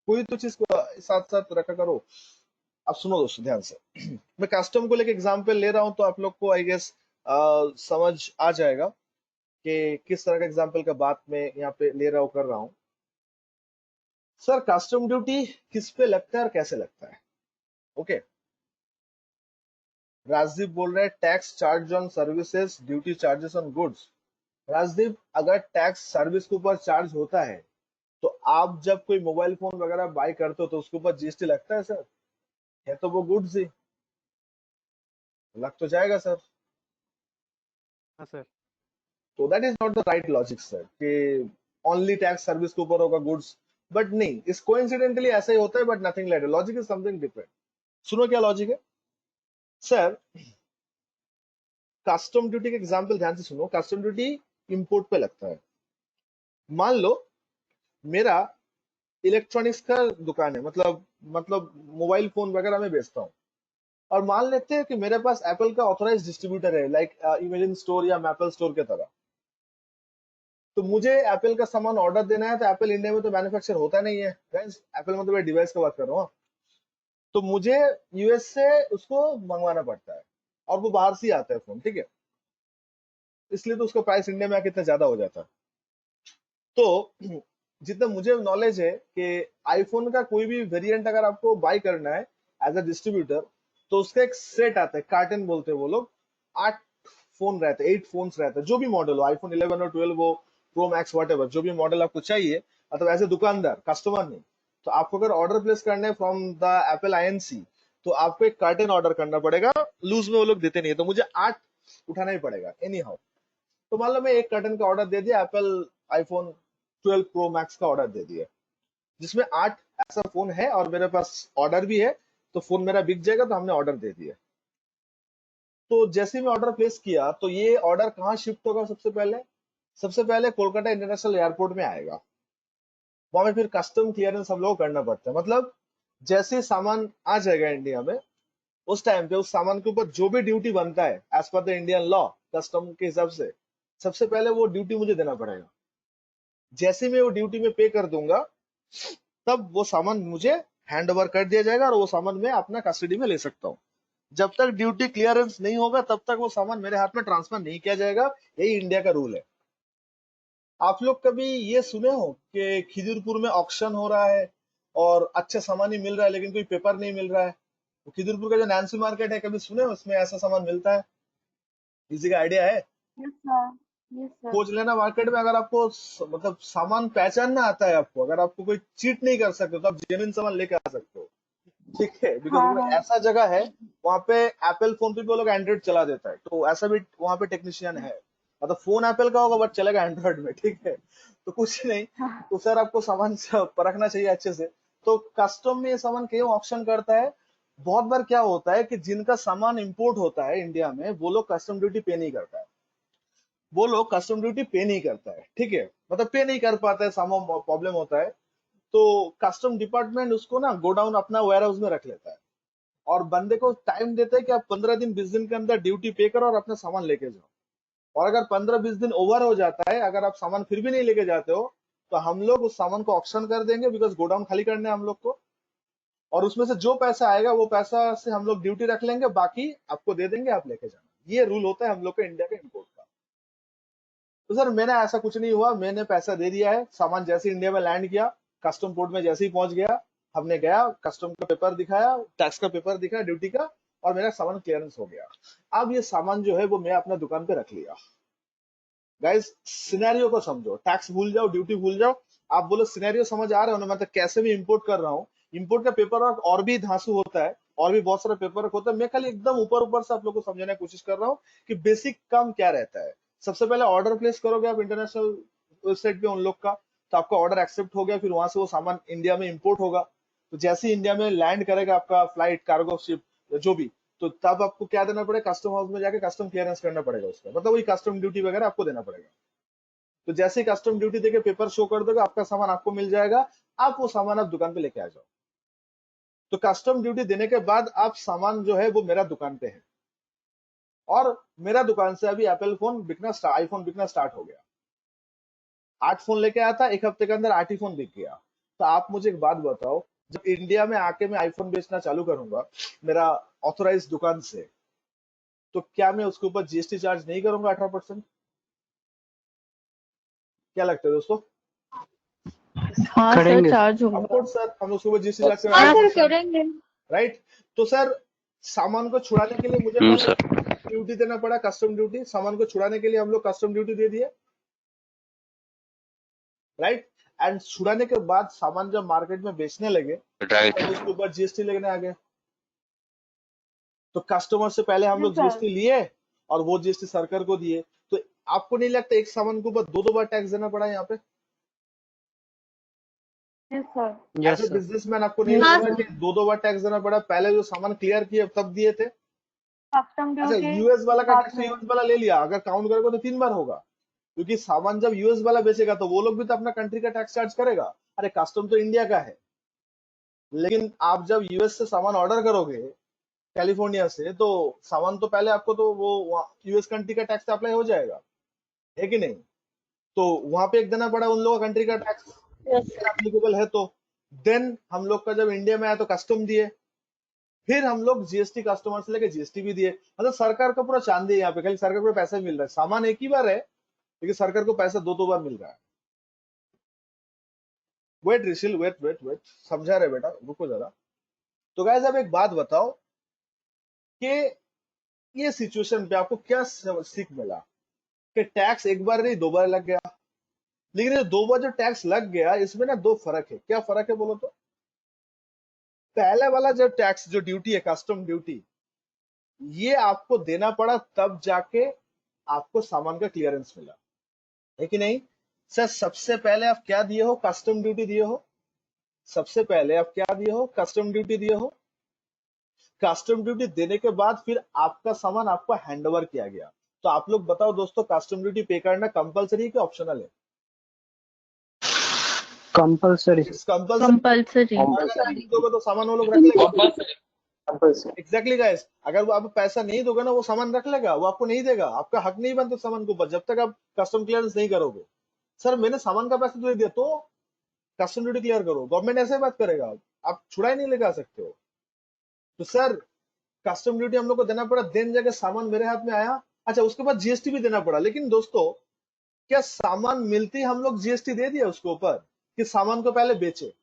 कोई तो चीज को साथ साथ रखा करो। अब सुनो दोस्तों ध्यान से, मैं कस्टम को लेके एग्जांपल ले रहा हूं तो आप लोग को आई गेस समझ आ जाएगा कि किस तरह का एग्जांपल का बात मैं यहाँ पे ले रहा हूं, कर रहा हूं। सर कस्टम ड्यूटी किस पे लगता है और कैसे लगता है? ओके राजदीप बोल रहे हैं tax charge on services, duty charges on goods. Rajdeep अगर टैक्स सर्विस के ऊपर चार्ज होता है तो आप जब कोई मोबाइल फोन वगैरह बाय करते हो तो उसके ऊपर जीएसटी लगता है सर? है तो वो गुड्स ही, लग तो जाएगा सर। हाँ सर। तो that is not the right logic sir, कि ओनली टैक्स सर्विस के ऊपर होगा गुड्स, बट नहीं, इस कोइंसिडेंटली ऐसा ही होता है, but nothing like, logic is something different. सुनो क्या लॉजिक है सर, कस्टम ड्यूटी का एग्जांपल ध्यान से सुनो, कस्टम ड्यूटी इंपोर्ट पे लगता है। मान लो मेरा इलेक्ट्रॉनिक्स का दुकान है, मतलब मोबाइल फोन वगैरह मैं बेचता हूँ, और मान लेते हैं कि मेरे पास एप्पल का ऑथराइज्ड डिस्ट्रीब्यूटर है, लाइक इमेजिन स्टोर या मैपल स्टोर के तरह। तो मुझे एप्पल का सामान ऑर्डर देना है, तो एप्पल इंडिया में तो मैन्युफैक्चर होता नहीं है, एप्पल मतलब मैं डिवाइस का बात कर रहा हूँ, तो मुझे यूएस से उसको मंगवाना पड़ता है, और वो बाहर से ही आता है फोन, ठीक है, इसलिए तो उसका प्राइस इंडिया में आके इतना ज्यादा हो जाता है। तो जितना मुझे नॉलेज है कि आईफोन का कोई भी वेरिएंट अगर आपको बाय करना है एज अ डिस्ट्रीब्यूटर, तो उसका एक सेट आता है, कार्टन बोलते हैं वो लोग, 8 फोन रहते हैं, 8 फोन्स रहते हैं, जो भी मॉडल हो, आईफोन 11 और 12 हो, प्रो मैक्स वॉट एवर, जो भी मॉडल आपको चाहिए, मतलब एज ए दुकानदार, कस्टमर नहीं, तो आपको अगर ऑर्डर प्लेस करना है फ्रॉम द एप्पल INC, तो आपको एक कार्टन ऑर्डर करना पड़ेगा। लूज में वो लोग देते नहीं है, तो मुझे 8 उठाना ही पड़ेगा एनी हाउ। तो मान लो मैं एक कार्टन का ऑर्डर दे दिया, एप्पल iPhone 12 Pro Max का ऑर्डर दे दिया, जिसमें 8 ऐसा फोन है और मेरे पास ऑर्डर भी है, तो फोन मेरा बिक जाएगा, तो हमने ऑर्डर दे दिया। तो जैसे ही मैं ऑर्डर प्लेस किया, तो ये ऑर्डर कहाँ शिफ्ट होगा? सबसे पहले कोलकाता इंटरनेशनल एयरपोर्ट में आएगा। वहां में फिर कस्टम क्लियरेंस हम लोग को करना पड़ता है। मतलब जैसे ही सामान आ जाएगा इंडिया में, उस टाइम पे उस सामान के ऊपर जो भी ड्यूटी बनता है as per the Indian law, custom के हिसाब से, सबसे पहले वो ड्यूटी मुझे देना पड़ेगा। जैसे मैं वो ड्यूटी में पे कर दूंगा, तब वो सामान मुझे हैंड ओवर कर दिया जाएगा और वो सामान मैं अपना कस्टडी में ले सकता हूँ। जब तक ड्यूटी क्लियरेंस नहीं होगा, तब तक वो सामान मेरे हाथ में ट्रांसफर नहीं किया जाएगा। यही इंडिया का रूल है। आप लोग कभी ये सुने हो कि खिदिरपुर में ऑक्शन हो रहा है और अच्छा सामान ही मिल रहा है, लेकिन कोई पेपर नहीं मिल रहा है? तो खिदिरपुर का जो नैन्सी मार्केट है, कभी सुने हो उसमें ऐसा सामान मिलता है? किसी का आइडिया है? Yes sir, yes sir. खोज लेना मार्केट में। अगर आपको मतलब सामान पहचानना आता है आपको, अगर आपको कोई चीट नहीं कर सकते, तो आप जेन्युइन सामान लेके आ सकते हो। ठीक है, बिकॉज हाँ वो हाँ ऐसा जगह है, वहां पे एप्पल फोन पे भी वो लोग एंड्रॉइड चला देता है, तो ऐसा भी वहां पे टेक्नीशियन है। मतलब फोन एप्पल का होगा बट चलेगा एंड्रॉइड में। ठीक है, तो कुछ नहीं। हाँ तो सर आपको सामान परखना चाहिए अच्छे से। तो कस्टम में ये सामान क्यों ऑप्शन करता है? बहुत बार क्या होता है कि जिनका सामान इंपोर्ट होता है इंडिया में, वो लोग कस्टम ड्यूटी पे नहीं करता है। ठीक है, मतलब पे नहीं कर पाता है, सामान प्रॉब्लम होता है, तो कस्टम डिपार्टमेंट उसको ना गोडाउन अपना वेयर हाउस में रख लेता है और बंदे को टाइम देता है कि आप 15 दिन 20 दिन के अंदर ड्यूटी पे करो और अपना सामान लेके जाओ। और अगर 15-20 दिन ओवर हो जाता है, अगर आप सामान फिर भी नहीं लेके जाते हो, तो हम लोग उस सामान को ऑक्शन कर देंगे, बिकॉज गोडाउन खाली करने है हम लोग को। और उसमें से जो पैसा आएगा, वो पैसा से हम लोग ड्यूटी रख लेंगे, बाकी आपको दे देंगे, आप लेके जाना। ये रूल होता है हम लोग का इंडिया के इम्पोर्ट का। तो सर मेरा ऐसा कुछ नहीं हुआ, मैंने पैसा दे दिया है। सामान जैसे इंडिया में लैंड किया, कस्टम पोर्ट में जैसे ही पहुंच गया, हमने गया, कस्टम का पेपर दिखाया, टैक्स का पेपर दिखाया, ड्यूटी का, और मेरा सामान क्लियरेंस हो गया। अब ये सामान जो है वो मैं अपना दुकान पे रख लिया। गाइस सिनेरियो को समझो, टैक्स भूल जाओ, ड्यूटी भूल जाओ। आप बोलो सिनेरियो समझ आ रहा हो ना? मतलब कैसे भी इंपोर्ट कर रहा हूँ, इंपोर्ट का पेपर वर्क और भी धांसू होता है, और भी बहुत सारा पेपर वर्क होता है। मैं खाली एकदम ऊपर ऊपर से आप लोग को समझाने की कोशिश कर रहा हूँ कि बेसिक काम क्या रहता है। सबसे पहले ऑर्डर प्लेस करोगे आप इंटरनेशनल वेबसाइट पे उन लोग का, तो आपका ऑर्डर एक्सेप्ट हो गया, फिर वहां से वो सामान इंडिया में इंपोर्ट होगा। तो जैसे ही इंडिया में लैंड करेगा आपका फ्लाइट, कार्गो शिप, जो भी, तो तब आपको क्या देना पड़ेगा? कस्टम हाउस में जाके कस्टम क्लियरेंस करना पड़ेगा उसका, मतलब वही कस्टम ड्यूटी वगैरह आपको देना पड़ेगा। तो जैसे ही कस्टम ड्यूटी देके पेपर शो कर दोगे, आपका सामान आपको मिल जाएगा। आप वो सामान आप दुकान पे लेके आ जाओ। तो कस्टम ड्यूटी देने के बाद आप सामान जो है वो मेरा दुकान पे है, और मेरा दुकान से अभी एप्पल फोन बिकना, आईफोन बिकना स्टार्ट हो गया। 8 फोन लेके आया था, एक हफ्ते के अंदर 8 ही फोन बिक गया। तो आप मुझे एक बात बताओ, जब इंडिया में आके मैं आईफोन बेचना चालू करूंगा मेरा ऑथोराइज दुकान से, तो क्या मैं उसके ऊपर जीएसटी चार्ज नहीं करूंगा 18%? क्या लगता है दोस्तों? हाँ सर, करेंगे। चार्ज होगा। ऑफकोर्स सर, हम उसके ऊपर जीएसटी चार्ज हाँ सर करेंगे, करेंगे। राइट? तो सर सामान को छुड़ाने के लिए मुझे पहले ड्यूटी देना पड़ा, कस्टम ड्यूटी। सामान को छुड़ाने के लिए हम लोग कस्टम ड्यूटी दे दिए, राइट? एंड छुड़ाने के बाद सामान जब मार्केट में बेचने लगे, राइट। तो उसके ऊपर जीएसटी लगने आ गए। तो कस्टमर से पहले हम लोग यस सर। जीएसटी लिए और वो जीएसटी सरकार को दिए। तो आपको नहीं लगता एक सामान के ऊपर 2-2 बार टैक्स देना पड़ा यहाँ पे? Yes sir. Yes as a sir. Businessman आपको नहीं हाँ लगा कि 2-2 बार टैक्स देना पड़ा? पहले जो सामान क्लियर किए तब दिए थे। कस्टम अच्छा, ड्यूटी यूएस वाला का बाद टैक्स में। यूएस वाला ले लिया, अगर काउंट करोगे तो 3 बार होगा, क्योंकि सामान जब यूएस वाला बेचेगा तो वो लोग भी तो अपना कंट्री का टैक्स चार्ज करेगा। अरे कस्टम तो इंडिया का है, लेकिन आप जब यूएस से सामान ऑर्डर करोगे कैलिफोर्निया से, तो सामान तो पहले आपको तो वो यूएस कंट्री का टैक्स अप्लाई हो जाएगा, है कि नहीं? तो वहां पे एक देना पड़ा उन लोगों का कंट्री का टैक्स, एप्लीकेबल है। तो देन हम लोग का जब इंडिया में आया तो कस्टम दिए, फिर हम लोग जीएसटी कस्टमर से लेके जीएसटी भी दिए। मतलब सरकार का पूरा चांदी है यहाँ पे, खाली सरकार को पैसा मिल रहा है। सामान एक ही बार है, लेकिन सरकार को पैसा 2-2 बार मिल रहा है। वेट ऋषिल, वेट समझा रहे बेटा, रुको जरा। तो गाइस अब एक बात बताओ कि ये सिचुएशन पे आपको क्या सीख मिला कि टैक्स एक बार नहीं 2 बार लग गया। लेकिन ये 2 बार जो टैक्स लग गया, इसमें ना 2 फर्क है। क्या फर्क है बोलो तो? पहले वाला जो टैक्स जो ड्यूटी है कस्टम ड्यूटी, ये आपको देना पड़ा तब जाके आपको सामान का क्लियरेंस मिला, है कि नहीं सर? सबसे पहले आप क्या दिए हो? कस्टम ड्यूटी दिए हो। सबसे पहले आप क्या दिए हो? कस्टम ड्यूटी दिए हो। कस्टम ड्यूटी देने के बाद फिर आपका सामान आपको हैंडओवर किया गया। तो आप लोग बताओ दोस्तों, कस्टम ड्यूटी पे करना कंपलसरी है कि ऑप्शनल है? कंपलसरी। It's compulsory. कंपल्सरी। अगर नहीं दोगे तो सामान वो लोग रख लेगा। कंपल्सरी। एग्जैक्टली गाइस, अगर वो आप पैसा नहीं दोगे ना, वो सामान रख लेगा, वो आपको नहीं देगा। आपका हक नहीं बनता सामान के ऊपर जब तक आप कस्टम क्लियरेंस नहीं करोगे। सर मैंने सामान का पैसा दे दिया तो कस्टम ड्यूटी क्लियर करो, गवर्नमेंट ऐसे बात करेगा, आप छुड़ाई नहीं लगा सकते हो। तो सर कस्टम ड्यूटी हम लोग को देना पड़ा, देन जाके सामान मेरे हाथ में आया। अच्छा, उसके बाद जीएसटी भी देना पड़ा। लेकिन दोस्तों, क्या सामान मिलते ही हम लोग जीएसटी दे दिया उसके ऊपर कि सामान को पहले बेचे?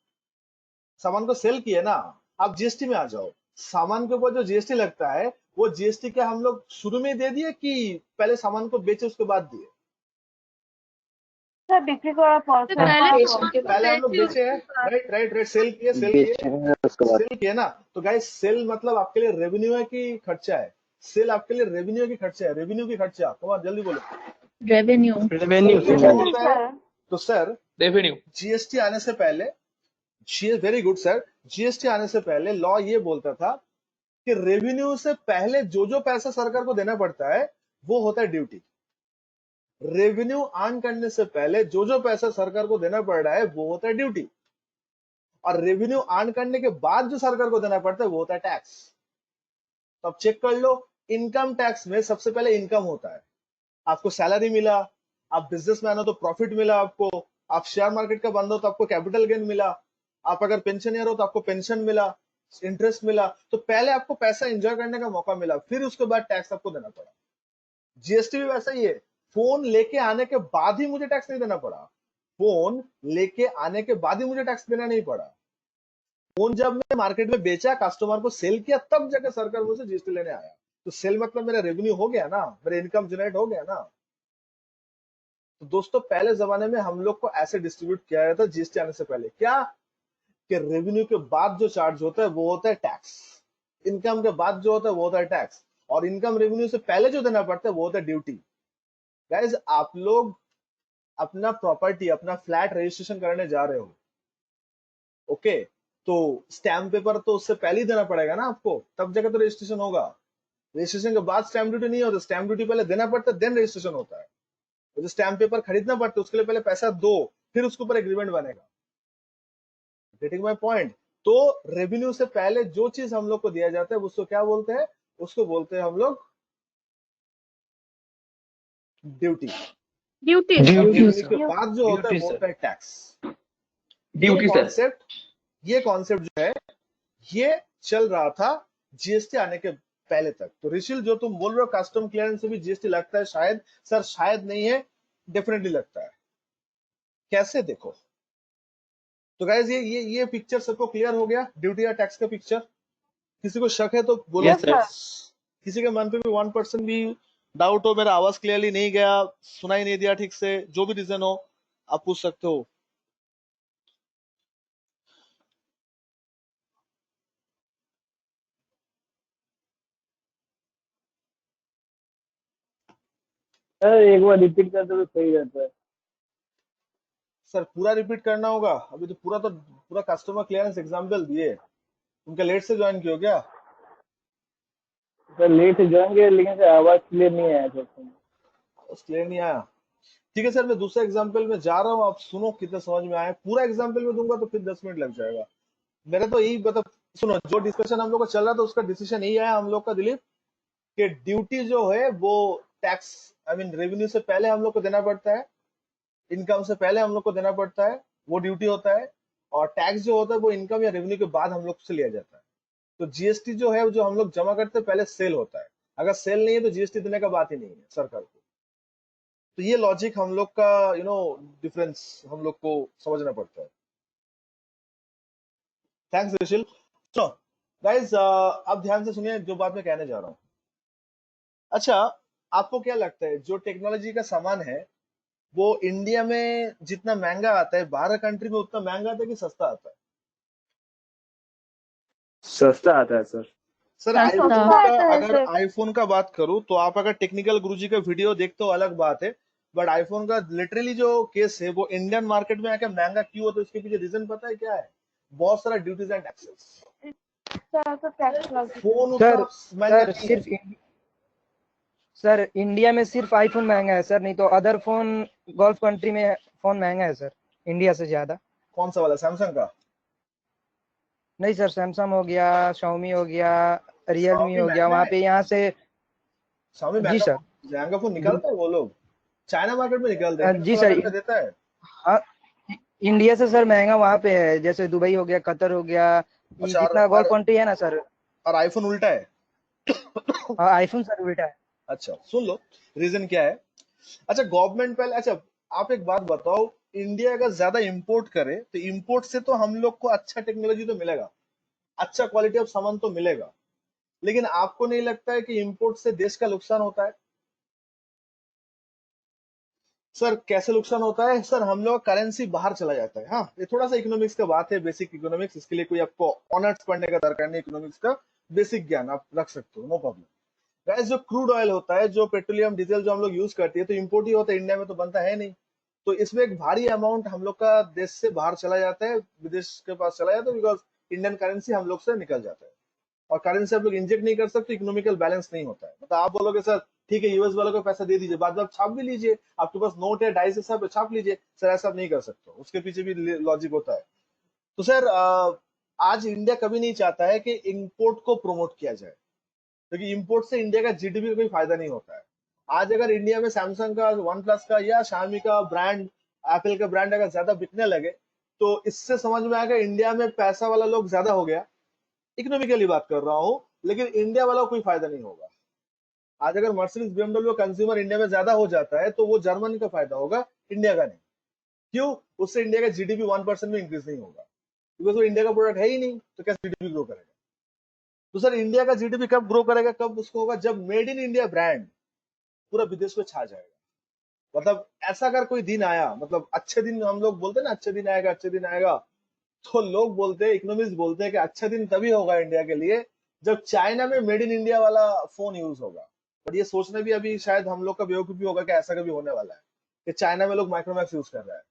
सामान को सेल किए ना, आप जीएसटी में आ जाओ। सामान के ऊपर जो जीएसटी लगता है, वो जीएसटी क्या हम लोग शुरू में दे दिए कि पहले सामान को बेचे उसके बाद दिए? सर बिक्री को आप तो पहले सामान को पहले हम लोग बेचे बेचे हैं, उसके राइट राइट राइट, सेल किए सेल किए ना। तो गाइस, सेल मतलब आपके लिए रेवेन्यू है कि खर्चा है? सेल आपके लिए रेवेन्यू की खर्चा है? रेवेन्यू की खर्चा, कमाल जल्दी बोलो। रेवेन्यू। रेवेन्यू क्या होता है? तो सर रेवेन्यू। जीएसटी आने से पहले, वेरी गुड सर, जीएसटी आने से पहले लॉ ये बोलता था कि रेवेन्यू से पहले जो जो पैसा सरकार को देना पड़ता है वो होता है ड्यूटी। रेवेन्यू अर्न करने से पहले जो जो पैसा सरकार को देना पड़ रहा है वो होता है ड्यूटी, और रेवेन्यू अर्न करने के बाद जो सरकार को देना पड़ता है वो होता है टैक्स। तो अब चेक कर लो, इनकम टैक्स में सबसे पहले इनकम होता है। आपको सैलरी मिला, आप बिजनेसमैन हो तो प्रॉफिट मिला आपको, आप शेयर मार्केट का बंद हो तो आपको कैपिटल गेन मिला, आप अगर पेंशनर हो तो आपको पेंशन मिला, इंटरेस्ट मिला। तो पहले आपको पैसा एंजॉय करने का मौका मिला, फिर उसके बाद टैक्स आपको देना पड़ा। जीएसटी भी वैसा ही है, फोन लेके आने के बाद ही मुझे टैक्स नहीं देना पड़ा। फोन लेके आने के बाद ही मुझे टैक्स देना नहीं पड़ा। फोन जब मैं मार्केट में बेचा, कस्टमर को सेल किया, तब जाकर सरकार मुझसे जीएसटी लेने आया। तो सेल मतलब मेरा रेवेन्यू हो गया ना, मेरा इनकम जनरेट हो गया ना। तो दोस्तों, पहले जमाने में हम लोग को ऐसे डिस्ट्रीब्यूट किया जाता था जीएसटी आने से पहले, क्या कि रेवेन्यू के बाद जो चार्ज होता है वो होता है टैक्स, इनकम के बाद जो होता है वो होता है टैक्स, और इनकम रेवेन्यू से पहले जो देना पड़ता है वो होता है ड्यूटी। गाइस, आप लोग अपना प्रॉपर्टी, अपना फ्लैट रजिस्ट्रेशन करने जा रहे हो, ओके, तो स्टैम्प पेपर तो उससे पहले ही देना पड़ेगा ना आपको, तब जाकर तो रजिस्ट्रेशन होगा। रजिस्ट्रेशन के बाद स्टैम्प ड्यूटी नहीं होता, स्टैम्प ड्यूटी पहले देना पड़ता है, देन रजिस्ट्रेशन होता है। तो जो स्टैम्प पेपर खरीदना पड़ता है उसके लिए पहले पैसा दो, फिर उसके ऊपर एग्रीमेंट बनेगा। Getting my point? तो रेवेन्यू से पहले जो चीज हम लोग को दिया जाता है उसको क्या बोलते हैं? उसको बोलते हैं हम लोग ड्यूटी। ड्यूटी। रेवेन्यू के बाद जो होता है वो होता है टैक्स। ये कॉन्सेप्ट जो है ये चल रहा था जीएसटी आने के पहले तक। तो ऋषिल, जो तुम बोल रहे हो कस्टम क्लियरेंस से भी जीएसटी लगता है, शायद सर, शायद नहीं है, डेफिनेटली लगता है। कैसे? देखो तो गाइज, ये पिक्चर सबको क्लियर हो गया, ड्यूटी या टैक्स का पिक्चर? किसी को शक है तो बोलो। किसी के मन पे भी 1% भी डाउट हो, मेरा आवाज क्लियरली नहीं गया, सुनाई नहीं दिया ठीक से, जो भी रीजन हो आप पूछ सकते हो। सर एक बार रिपीट कर दो तो सही रहता है। सर पूरा रिपीट करना होगा? अभी तो पूरा कस्टमर क्लियरेंस एग्जाम्पल दिए। उनका लेट से ज्वाइन किया क्या? सर लेट से ज्वाइन किया, लेकिन सर आवाज क्लियर नहीं आया सर। क्लियर नहीं आया? ठीक है सर, मैं दूसरे एग्जाम्पल में जा रहा हूँ, आप सुनो कितना समझ में आया। पूरा एग्जाम्पल में दूंगा तो फिर 10 मिनट लग जाएगा। मेरा तो यही मतलब, सुनो, जो डिस्कशन हम लोग का चल रहा था उसका डिसीजन यही आया हम लोग का दिलीप, कि ड्यूटी जो है वो टैक्स, आई मीन रेवेन्यू से पहले हम लोग को देना पड़ता है, इनकम से पहले हम लोग को देना पड़ता है, वो ड्यूटी होता है। और टैक्स जो होता है वो इनकम या रेवेन्यू के बाद हम लोग से लिया जाता है। तो जीएसटी जो है जो हम लोग जमा करते हैं पहले सेल होता है, अगर सेल नहीं है तो जीएसटी देने का बात ही नहीं है सरकार को। तो ये लॉजिक हम लोग का डिफरेंस हम लोग को समझना पड़ता है। थैंक्स ऋषिल। सो गाइस, अब ध्यान से सुनिए जो बात मैं कहने जा रहा हूँ। अच्छा, आपको क्या लगता है जो टेक्नोलॉजी का सामान है वो इंडिया में जितना महंगा आता है, बाहर कंट्री में उतना महंगा आता है कि सस्ता आता है? सस्ता आता है सर। सर सस्ता आईफोन सस्ता का, आता है अगर सर। आईफोन का बात करूं तो आप अगर टेक्निकल गुरुजी का वीडियो देखते हो अलग बात है, बट आईफोन का लिटरली जो केस है वो इंडियन मार्केट में आके महंगा क्यों होता है, उसके पीछे रीजन पता है क्या है? बहुत सारा duties and taxes. Phone sir उतना महंगा सर नहीं है। सिर्फ सर इंडिया में सिर्फ आईफोन महंगा है सर, नहीं तो अदर फोन गल्फ कंट्री में फोन महंगा है सर इंडिया से ज्यादा। कौन सा वाला, सैमसंग का? नहीं सर, सैमसंग हो गया, शाओमी हो गया, रियलमी Xiaomi हो गया, महंगा वहाँ है, पे यहाँ से। Xiaomi जी सर। महंगा फोन निकालता है वो लोग, चाइना मार्केट में निकालते हैं, जी $10 सर। का देता है। हाँ, इंडिया से सर महंगा वहाँ पे है, जैसे दुबई हो गया, कतर हो गया, ये अच्छा, जितना गल्फ कंट्री है ना सर। और आईफोन उल्टा है। हाँ, आईफोन सर उल्टा है। अच्छा सुन लो, रीजन क्या है। अच्छा गवर्नमेंट पहले, अच्छा आप एक बात बताओ, इंडिया अगर ज्यादा इंपोर्ट करे तो इंपोर्ट से तो हम लोग को अच्छा टेक्नोलॉजी तो मिलेगा, अच्छा क्वालिटी ऑफ सामान तो मिलेगा, लेकिन आपको नहीं लगता है कि इंपोर्ट से देश का नुकसान होता है? सर कैसे नुकसान होता है? सर हम लोग करेंसी बाहर चला जाता है। हाँ ये थोड़ा सा इकोनॉमिक्स का बात है, बेसिक इकोनॉमिक्स, इसके लिए कोई आपको ऑनर्स पढ़ने का दरकार नहीं, इकोनॉमिक्स का बेसिक ज्ञान आप रख सकते हो, नो प्रॉब्लम। गाइस जो क्रूड ऑयल होता है, जो पेट्रोलियम डीजल जो हम लोग यूज करते हैं, तो इंपोर्ट ही होता है, इंडिया में तो बनता है नहीं। तो इसमें एक भारी अमाउंट हम लोग का देश से बाहर चला जाता है, विदेश के पास चला जाता है, बिकॉज इंडियन करेंसी हम लोग से निकल जाता है, और करेंसी आप लोग इंजेक्ट नहीं कर सकते, इकोनॉमिकल बैलेंस नहीं होता है। मतलब आप बोलोगे सर ठीक है यूएस वालों को पैसा दे दीजिए, बाद में आप छाप भी लीजिए, आपके पास नोट है 2.5 से सब छाप लीजिए, सर ऐसा आप नहीं कर सकते, उसके पीछे भी लॉजिक होता है। तो सर आज इंडिया कभी नहीं चाहता है कि इंपोर्ट को प्रमोट किया जाए, क्योंकि इंपोर्ट से इंडिया का जीडीपी का कोई फायदा नहीं होता है। आज अगर इंडिया में सैमसंग का, वन प्लस का या शामी का ब्रांड, एप्पल का ब्रांड अगर ज्यादा बिकने लगे, तो इससे समझ में आएगा इंडिया में पैसा वाला लोग ज्यादा हो गया, इकोनॉमिकली बात कर रहा हूँ, लेकिन इंडिया वाला को कोई फायदा नहीं होगा। आज अगर मर्सिडीज बीएमडब्ल्यू कंज्यूमर इंडिया में ज्यादा हो जाता है तो वो जर्मनी का फायदा होगा, इंडिया का नहीं। क्यों? उससे इंडिया का जीडीपी 1% में इंक्रीज नहीं होगा, बिकॉज वो इंडिया का प्रोडक्ट है ही नहीं, तो कैसे जीडीपी ग्रो करेगा? तो सर इंडिया का जीडीपी कब ग्रो करेगा, कब उसको होगा, जब मेड इन इंडिया ब्रांड पूरा विदेश में छा जाएगा। मतलब ऐसा अगर कोई दिन आया, मतलब अच्छे दिन, हम लोग बोलते हैं ना अच्छे दिन आएगा, अच्छे दिन आएगा, तो लोग बोलते हैं, इकोनॉमिस्ट बोलते हैं कि अच्छा दिन तभी होगा इंडिया के लिए जब चाइना में मेड इन इंडिया वाला फोन यूज होगा। बट ये सोचना भी अभी शायद हम लोग का बेवकूफी होगा कि ऐसा कभी होने वाला है कि चाइना में लोग माइक्रोमैक्स यूज कर रहा है।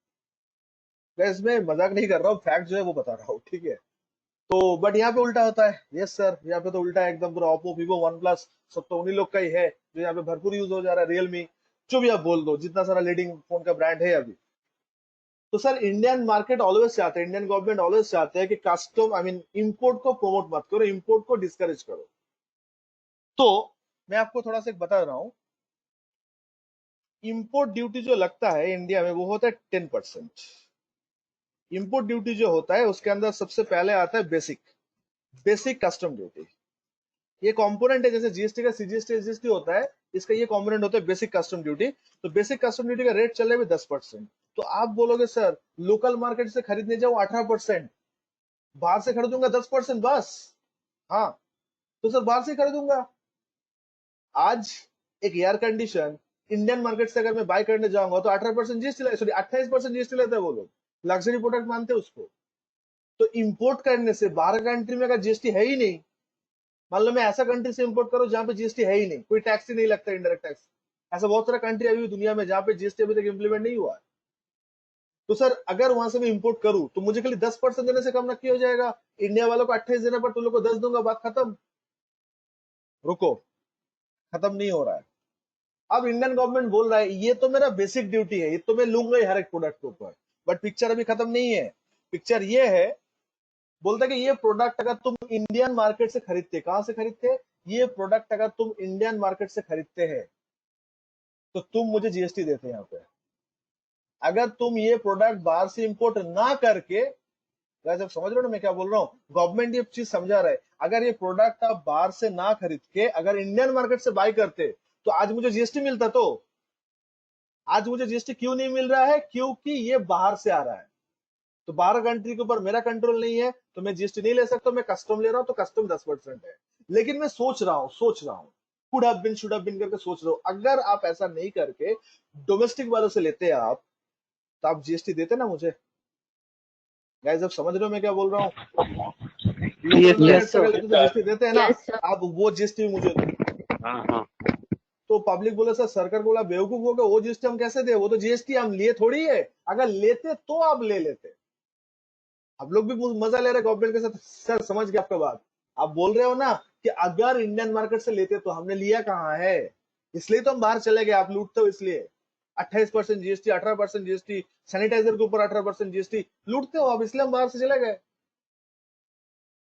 मैं इसमें मजाक नहीं कर रहा हूँ, फैक्ट जो है वो बता रहा हूँ, ठीक है? तो बट यहाँ पे उल्टा होता है। यस सर, यहाँ पे तो उल्टा है एकदम, पूरा ओप्पो, वीवो, वन प्लस सब तो उन्हीं लोग का ही है जो यहाँ पे भरपूर यूज हो जा रहा है, रियलमी, जो भी आप बोल दो, जितना सारा लीडिंग फोन का ब्रांड है अभी। तो सर इंडियन मार्केट ऑलवेज चाहते हैं, इंडियन गवर्नमेंट ऑलवेज चाहते हैं कि कस्टम, आई मीन इंपोर्ट को प्रमोट मत करो, इंपोर्ट को डिस्करेज करो। तो मैं आपको थोड़ा सा एक बता रहा हूँ, इंपोर्ट ड्यूटी जो लगता है इंडिया में वो होता है 10%। इंपोर्ट ड्यूटी जो होता है उसके अंदर सबसे पहले आता है बेसिक कस्टम ड्यूटी। ये कंपोनेंट है, जैसे जीएसटी का सीजीएसटी होता है, इसका ये कंपोनेंट होता है बेसिक कस्टम ड्यूटी। तो बेसिक कस्टम ड्यूटी का रेट चल रहा है 10%। तो आप बोलोगे सर लोकल मार्केट से खरीदने जाऊं 18%, बाहर से खरीदूंगा 10% बस। हाँ तो सर बाहर से खरीदूंगा। आज एक एयर कंडीशन इंडियन मार्केट से अगर मैं बाय करने जाऊंगा तो 18% जीएसटी, सॉरी 28% जीएसटी लेता है वो लोग, लग्जरी प्रोडक्ट मानते हैं उसको। तो इंपोर्ट करने से बाहर कंट्री में अगर जीएसटी है ही नहीं, मान लो मैं ऐसा कंट्री से इंपोर्ट करूं जहां पे जीएसटी है ही नहीं, कोई टैक्स ही नहीं लगता, इनडायरेक्ट टैक्स, ऐसा बहुत सारा कंट्री अभी भी दुनिया में जहां पे जीएसटी अभी तक इंप्लीमेंट नहीं हुआ है। तो सर अगर वहां से मैं इंपोर्ट करूं तो मुझे खाली 10% देने से कम नक्की हो जाएगा, इंडिया वालों को 28 देने पर तुम लोग को 10 दूंगा, बात खत्म। रुको, खत्म नहीं हो रहा है। अब इंडियन गवर्नमेंट बोल रहा है ये तो मेरा बेसिक ड्यूटी है, ये तो मैं लूंगा ही हर एक प्रोडक्ट के ऊपर। बट पिक्चर अभी खत्म नहीं है। पिक्चर ये है, बोलता है कि ये प्रोडक्ट अगर तुम इंडियन मार्केट से खरीदते, कहां से खरीदते, ये प्रोडक्ट अगर तुम इंडियन मार्केट से खरीदते हैं तो तुम मुझे जीएसटी देते हैं यहाँ पे। अगर तुम ये प्रोडक्ट बाहर से इंपोर्ट ना करके, जब समझ रहे हो ना मैं क्या बोल रहा हूँ, गवर्नमेंट ये चीज समझा रहा है, अगर ये प्रोडक्ट आप बाहर से ना खरीद के अगर इंडियन मार्केट से बाय करते तो आज मुझे जीएसटी मिलता। तो आज मुझे जीएसटी क्यों नहीं मिल रहा है? क्योंकि ये बाहर से आ रहा है, तो बाहर कंट्री के ऊपर मेरा कंट्रोल नहीं है, तो मैं जीएसटी नहीं ले सकता, मैं कस्टम ले रहा हूं तो कस्टम 10% है। लेकिन मैं सोच रहा हूं could have been, should have been करके सोच रहा हूं, अगर आप ऐसा नहीं करके डोमेस्टिक वालों से लेते आप तो आप जीएसटी देते ना मुझे। गाइस अब समझ रहे हो मैं क्या बोल रहा हूँ? लोकल मार्केट Yes, से अगर sir. लेते तो जीएसटी देते हैं ना, Yes, sir. आप वो जीएसटी मुझे दो। हाँ। तो पब्लिक बोले सर सरकार बोला बेवकूफ हो गए, वो जीएसटी हम कैसे दे, वो तो जीएसटी हम लिए थोड़ी है, अगर लेते तो आप ले लेते। आप लोग भी मजा ले रहे गवर्नमेंट के साथ। सर समझ गए आपका बात। आप बोल रहे हो ना कि अगर इंडियन मार्केट से लेते तो हमने लिया कहाँ है, इसलिए तो हम बाहर चले गए, आप लूटते हो इसलिए। 28% जीएसटी, 18% जीएसटी, सैनिटाइजर के ऊपर 18% जीएसटी लूटते हो आप, इसलिए हम बाहर से चले गए।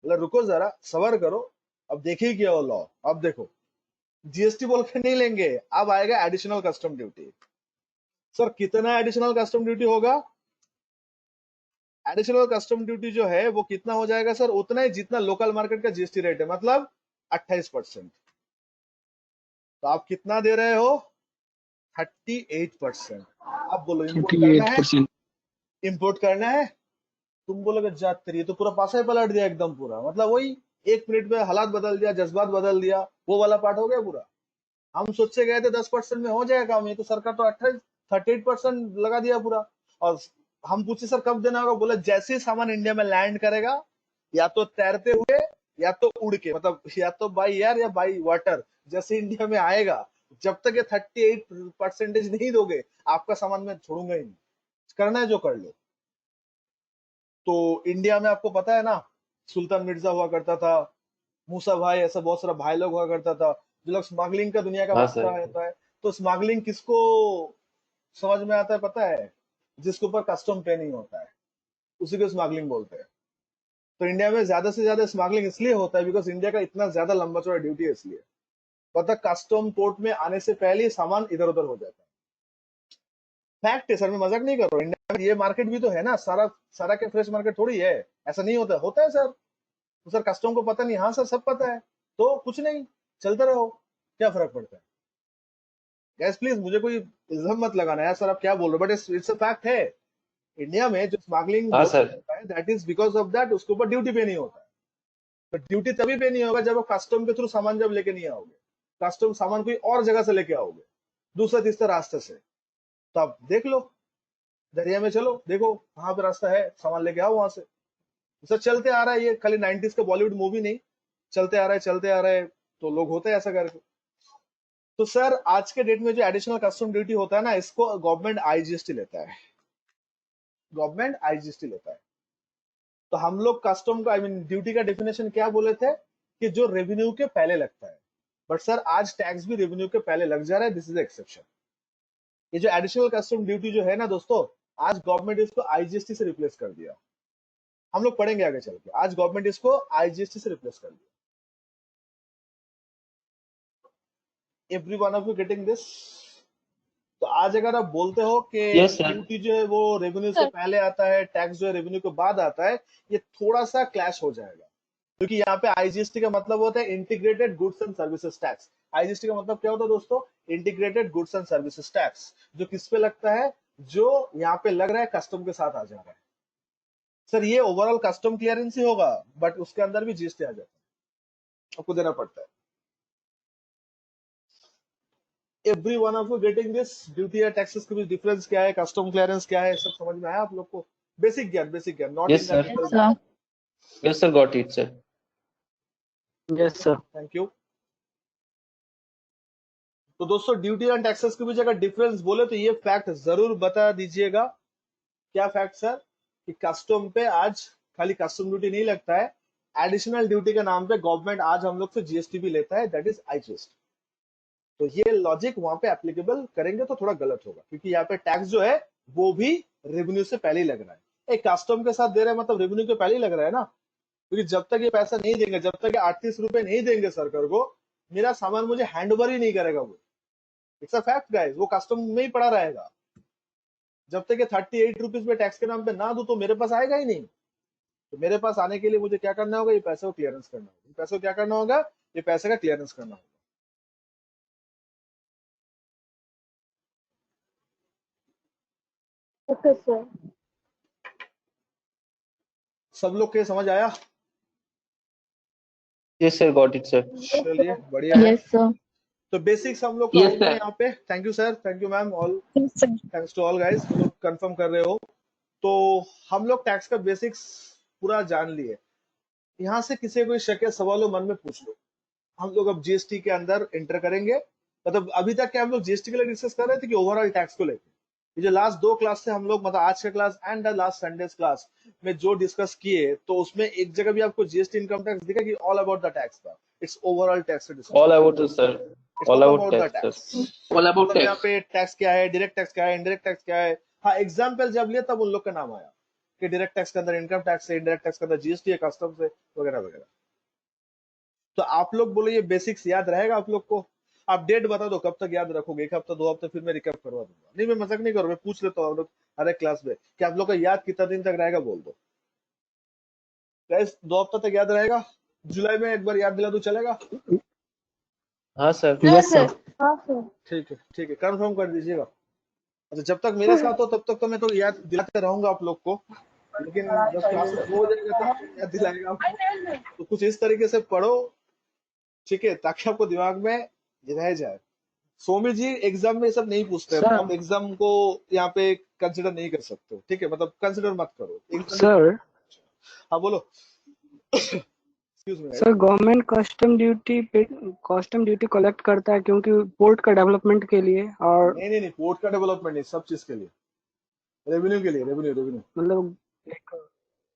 मतलब रुको जरा, सबर करो, अब देखिए क्या हो लॉ। अब देखो जीएसटी बोल के नहीं लेंगे, अब आएगा एडिशनल कस्टम ड्यूटी। सर कितना एडिशनल कस्टम ड्यूटी होगा? एडिशनल कस्टम ड्यूटी जो है वो कितना हो जाएगा सर? उतना ही जितना लोकल मार्केट का जीएसटी रेट है, मतलब 28%। तो आप कितना दे रहे हो? 38%। आप बोलो इंपोर्ट करना है? 38%. इंपोर्ट करना है? तुम बोलोगे जाते, ये तो पूरा पासा ही पलट दिया एकदम पूरा, मतलब वही 1 मिनट में हालात बदल दिया, जज्बात बदल दिया, वो वाला पार्ट हो गया पूरा। हम सोचे गए थे 10% में हो जाएगा काम, ये तो सरकार तो 38% लगा दिया पूरा। और हम पूछे सर कब देना होगा, बोला जैसे ही सामान इंडिया में लैंड करेगा, या तो तैरते हुए या तो उड़ के, मतलब या तो बाई एयर या बाई वाटर, जैसे इंडिया में आएगा, जब तक ये 38% नहीं दोगे आपका सामान मैं छोड़ूंगा ही नहीं, करना है जो कर लो। तो इंडिया में आपको पता है ना, सुल्तान मिर्जा हुआ करता था, मूसा भाई, ऐसा बहुत सारा भाई लोग हुआ करता था, जो लोग स्मगलिंग का दुनिया का हाँ बादशाह सर। रहता है। तो स्मगलिंग किसको समझ में आता है पता है? जिसके ऊपर कस्टम पे नहीं होता है, उसी को स्मगलिंग बोलते हैं। तो इंडिया में ज्यादा से ज्यादा स्मगलिंग इसलिए होता है बिकॉज इंडिया का इतना ज्यादा लंबा चौड़ा ड्यूटी है, इसलिए पता कस्टम पोर्ट में आने से पहले ही सामान इधर उधर हो जाता है। फैक्ट है सर, मैं मजाक नहीं कर रहा हूँ। इंडिया में ये मार्केट भी तो है ना, सारा सारा के फ्रेश मार्केट थोड़ी है, ऐसा नहीं होता होता है सर। तो सर कस्टम को पता नहीं? हाँ सर सब पता है, तो कुछ नहीं, चलते रहो, क्या फर्क पड़ता है? गैस प्लीज मुझे कोई इल्जाम मत लगाना यार सर, आप क्या बोल रहे हो, बट इट्स अ फैक्ट है। इंडिया में जो स्मगलिंग हाँ सर। होता है that is because of that, उसके ऊपर ड्यूटी पे नहीं होता है। तो ड्यूटी तभी पे नहीं होगा जब आप कस्टम के थ्रू सामान जब लेके नहीं आओगे, कस्टम सामान कोई और जगह से लेके आओगे, दूसरा तीसरा रास्ते से। तो आप देख लो, दरिया में चलो, देखो कहाँ पे रास्ता है, सामान लेके आओ वहां से। सर चलते आ रहा है, ये खाली 90s का बॉलीवुड मूवी नहीं, चलते आ रहा है चलते आ रहा है, तो लोग होते हैं ऐसा करके। तो सर आज के डेट में जो एडिशनल कस्टम ड्यूटी होता है ना, इसको गवर्नमेंट आईजीएसटी लेता है, गवर्नमेंट आईजीएसटी लेता है। तो हम लोग कस्टम का ड्यूटी का डेफिनेशन क्या बोले थे कि जो रेवेन्यू के पहले लगता है, बट सर आज टैक्स भी रेवेन्यू के पहले लग जा रहा है, दिस इज एक्सेप्शन। ये जो एडिशनल कस्टम ड्यूटी जो है ना दोस्तों, आज गवर्नमेंट इसको आईजीएसटी से रिप्लेस कर दिया। हम लोग पढ़ेंगे आगे चल के, आज गवर्नमेंट इसको आईजीएसटी से रिप्लेस कर दिया। Every one of you getting this? तो आज अगर आप बोलते हो कि Yes, sir. ड्यूटी जो है वो रेवेन्यू से पहले आता है, टैक्स जो है रेवेन्यू के बाद आता है, ये थोड़ा सा क्लैश हो जाएगा, क्योंकि यहाँ पे आईजीएसटी का मतलब होता है integrated goods and services tax. IGST का मतलब क्या होता है दोस्तों? Integrated goods and services tax, जो किस पे लगता है? जो यहाँ पे लग रहा है कस्टम के साथ आ जा रहा है। सर ये ओवरऑल कस्टम क्लियरेंस ही होगा, बट उसके अंदर भी जीएसटी आ जाता है, आपको देना पड़ता है। Every one of you getting this? Duty या टैक्सेस के बीच डिफरेंस क्या है, कस्टम क्लियरेंस क्या है, सब समझ में आया आप लोग को? बेसिक ज्ञान, not Yes, sir. Yes, sir. Yes, sir. Got it, sir. Yes, sir. Thank you. तो दोस्तों ड्यूटी एंड टैक्सेस के बीच अगर डिफरेंस बोले तो ये फैक्ट जरूर बता दीजिएगा। क्या फैक्ट सर? कि कस्टम पे आज खाली कस्टम ड्यूटी नहीं लगता है, एडिशनल ड्यूटी के नाम पे गवर्नमेंट आज हम लोग से जीएसटी भी लेता है, दैट इज आईजीएसटी। तो ये लॉजिक वहां पे एप्लीकेबल करेंगे तो थोड़ा गलत होगा, क्योंकि यहाँ पे टैक्स जो है वो भी रेवेन्यू से पहले ही लग रहा है। एक कस्टम के साथ दे रहा है मतलब रेवेन्यू के पहले ही लग रहा है ना, क्योंकि जब तक ये पैसा नहीं देंगे, जब तक ये 38 रुपए नहीं देंगे सरकार को, मेरा सामान मुझे हैंड ओवर ही नहीं करेगा वो। इट्स अ फैक्ट गाइस, वो कस्टम में ही पड़ा रहेगा। जब तक ये 38 रुपीज में टैक्स के नाम पे ना दो तो मेरे पास आएगा ही नहीं। तो मेरे पास आने के लिए मुझे क्या करना होगा? ये पैसे को क्लियरेंस करना होगा। पैसे को क्या करना होगा? ये पैसे का क्लियरेंस करना होगा। Okay sir. सब लोग के समझ आया? Yes, sir. Got it, sir. चलिए बढ़िया है। Yes, sir. तो बेसिक्स हम लोग Yes, करते हैं sir. यहाँ पे। Thank you sir, thank you ma'am, all Yes, sir. Thanks to all guys जो लोग कंफर्म कर रहे हो। तो हम लोग टैक्स का बेसिक्स पूरा जान लिए। यहाँ से किसी को कोई शक या सवाल हो मन में पूछ लो। हम लोग अब जीएसटी के अंदर एंटर करेंगे। मतलब अभी तक क्या हम लोग जीएसटी के लिए डिस्कस कर रहे थे कि ओवरऑल टैक्स को लेकर? ये जो लास्ट 2 क्लास से हम लोग, मतलब आज का class and last Sundays class में जो डिस्कस किए, तो उसमें एक जगह भी आपको जीएसटी इनकम टैक्स दिखा कि ऑल अबाउट द टैक्स था? It's overall tax discuss. All about this, sir. It's All all about about the tax, tax. sir. All about मतलब यहाँ tax. पे टैक्स क्या है, डायरेक्ट टैक्स क्या है, इनडायरेक्ट टैक्स क्या है। हाँ, एग्जाम्पल जब लिया तब उन लोग का नाम आया कि डायरेक्ट टैक्स के अंदर इनकम टैक्स है, इनडायरेक्ट टैक्स के अंदर जीएसटी है, कस्टम्स है, वगैरह वगैरह। तो आप लोग बोलो ये बेसिक्स याद रहेगा आप लोग को? आप डेट बता दो कब तक याद रखोगे, 1 हफ्ता 2 हफ्ते, फिर मैं रिकैप करवा दूंगा। नहीं, मैं मजाक नहीं कर रहा, मैं पूछ लेता हूँ हर एक क्लास में कि आप लोग का याद कितना दिन तक रहेगा, बोल दो। गाइस 2 हफ्ता तक याद रहेगा? जुलाई में एक बार याद दिला दूं, चलेगा? हाँ सर. Yes sir. ठीक है, ठीक है, कंफर्म कर दीजिएगा। अच्छा, जब तक मेरे साथ हो तब तक तो मैं तो याद दिलाते रहूंगा आप लोग को, लेकिन जब क्लासेस हो जाएगा तब तो याद दिलाएगा आपको। तो कुछ इस तरीके से पढ़ो, ठीक है, ताकि आपको दिमाग में रह जाए। सोमी जी, एग्जाम में ये सब नहीं पूछते हैं, सर। आप एग्जाम को यहाँ पे कंसिडर नहीं कर सकते हो, ठीक है? मतलब कंसिडर मत करो एग्जाम। सर हाँ बोलो। Excuse me. Sir government custom duty collect करता है क्योंकि पोर्ट का डेवलपमेंट के लिए, और नहीं नहीं नहीं, पोर्ट का डेवलपमेंट नहीं, सब चीज के लिए, रेवेन्यू के लिए, रेवेन्यू रेवेन्यू। मतलब एक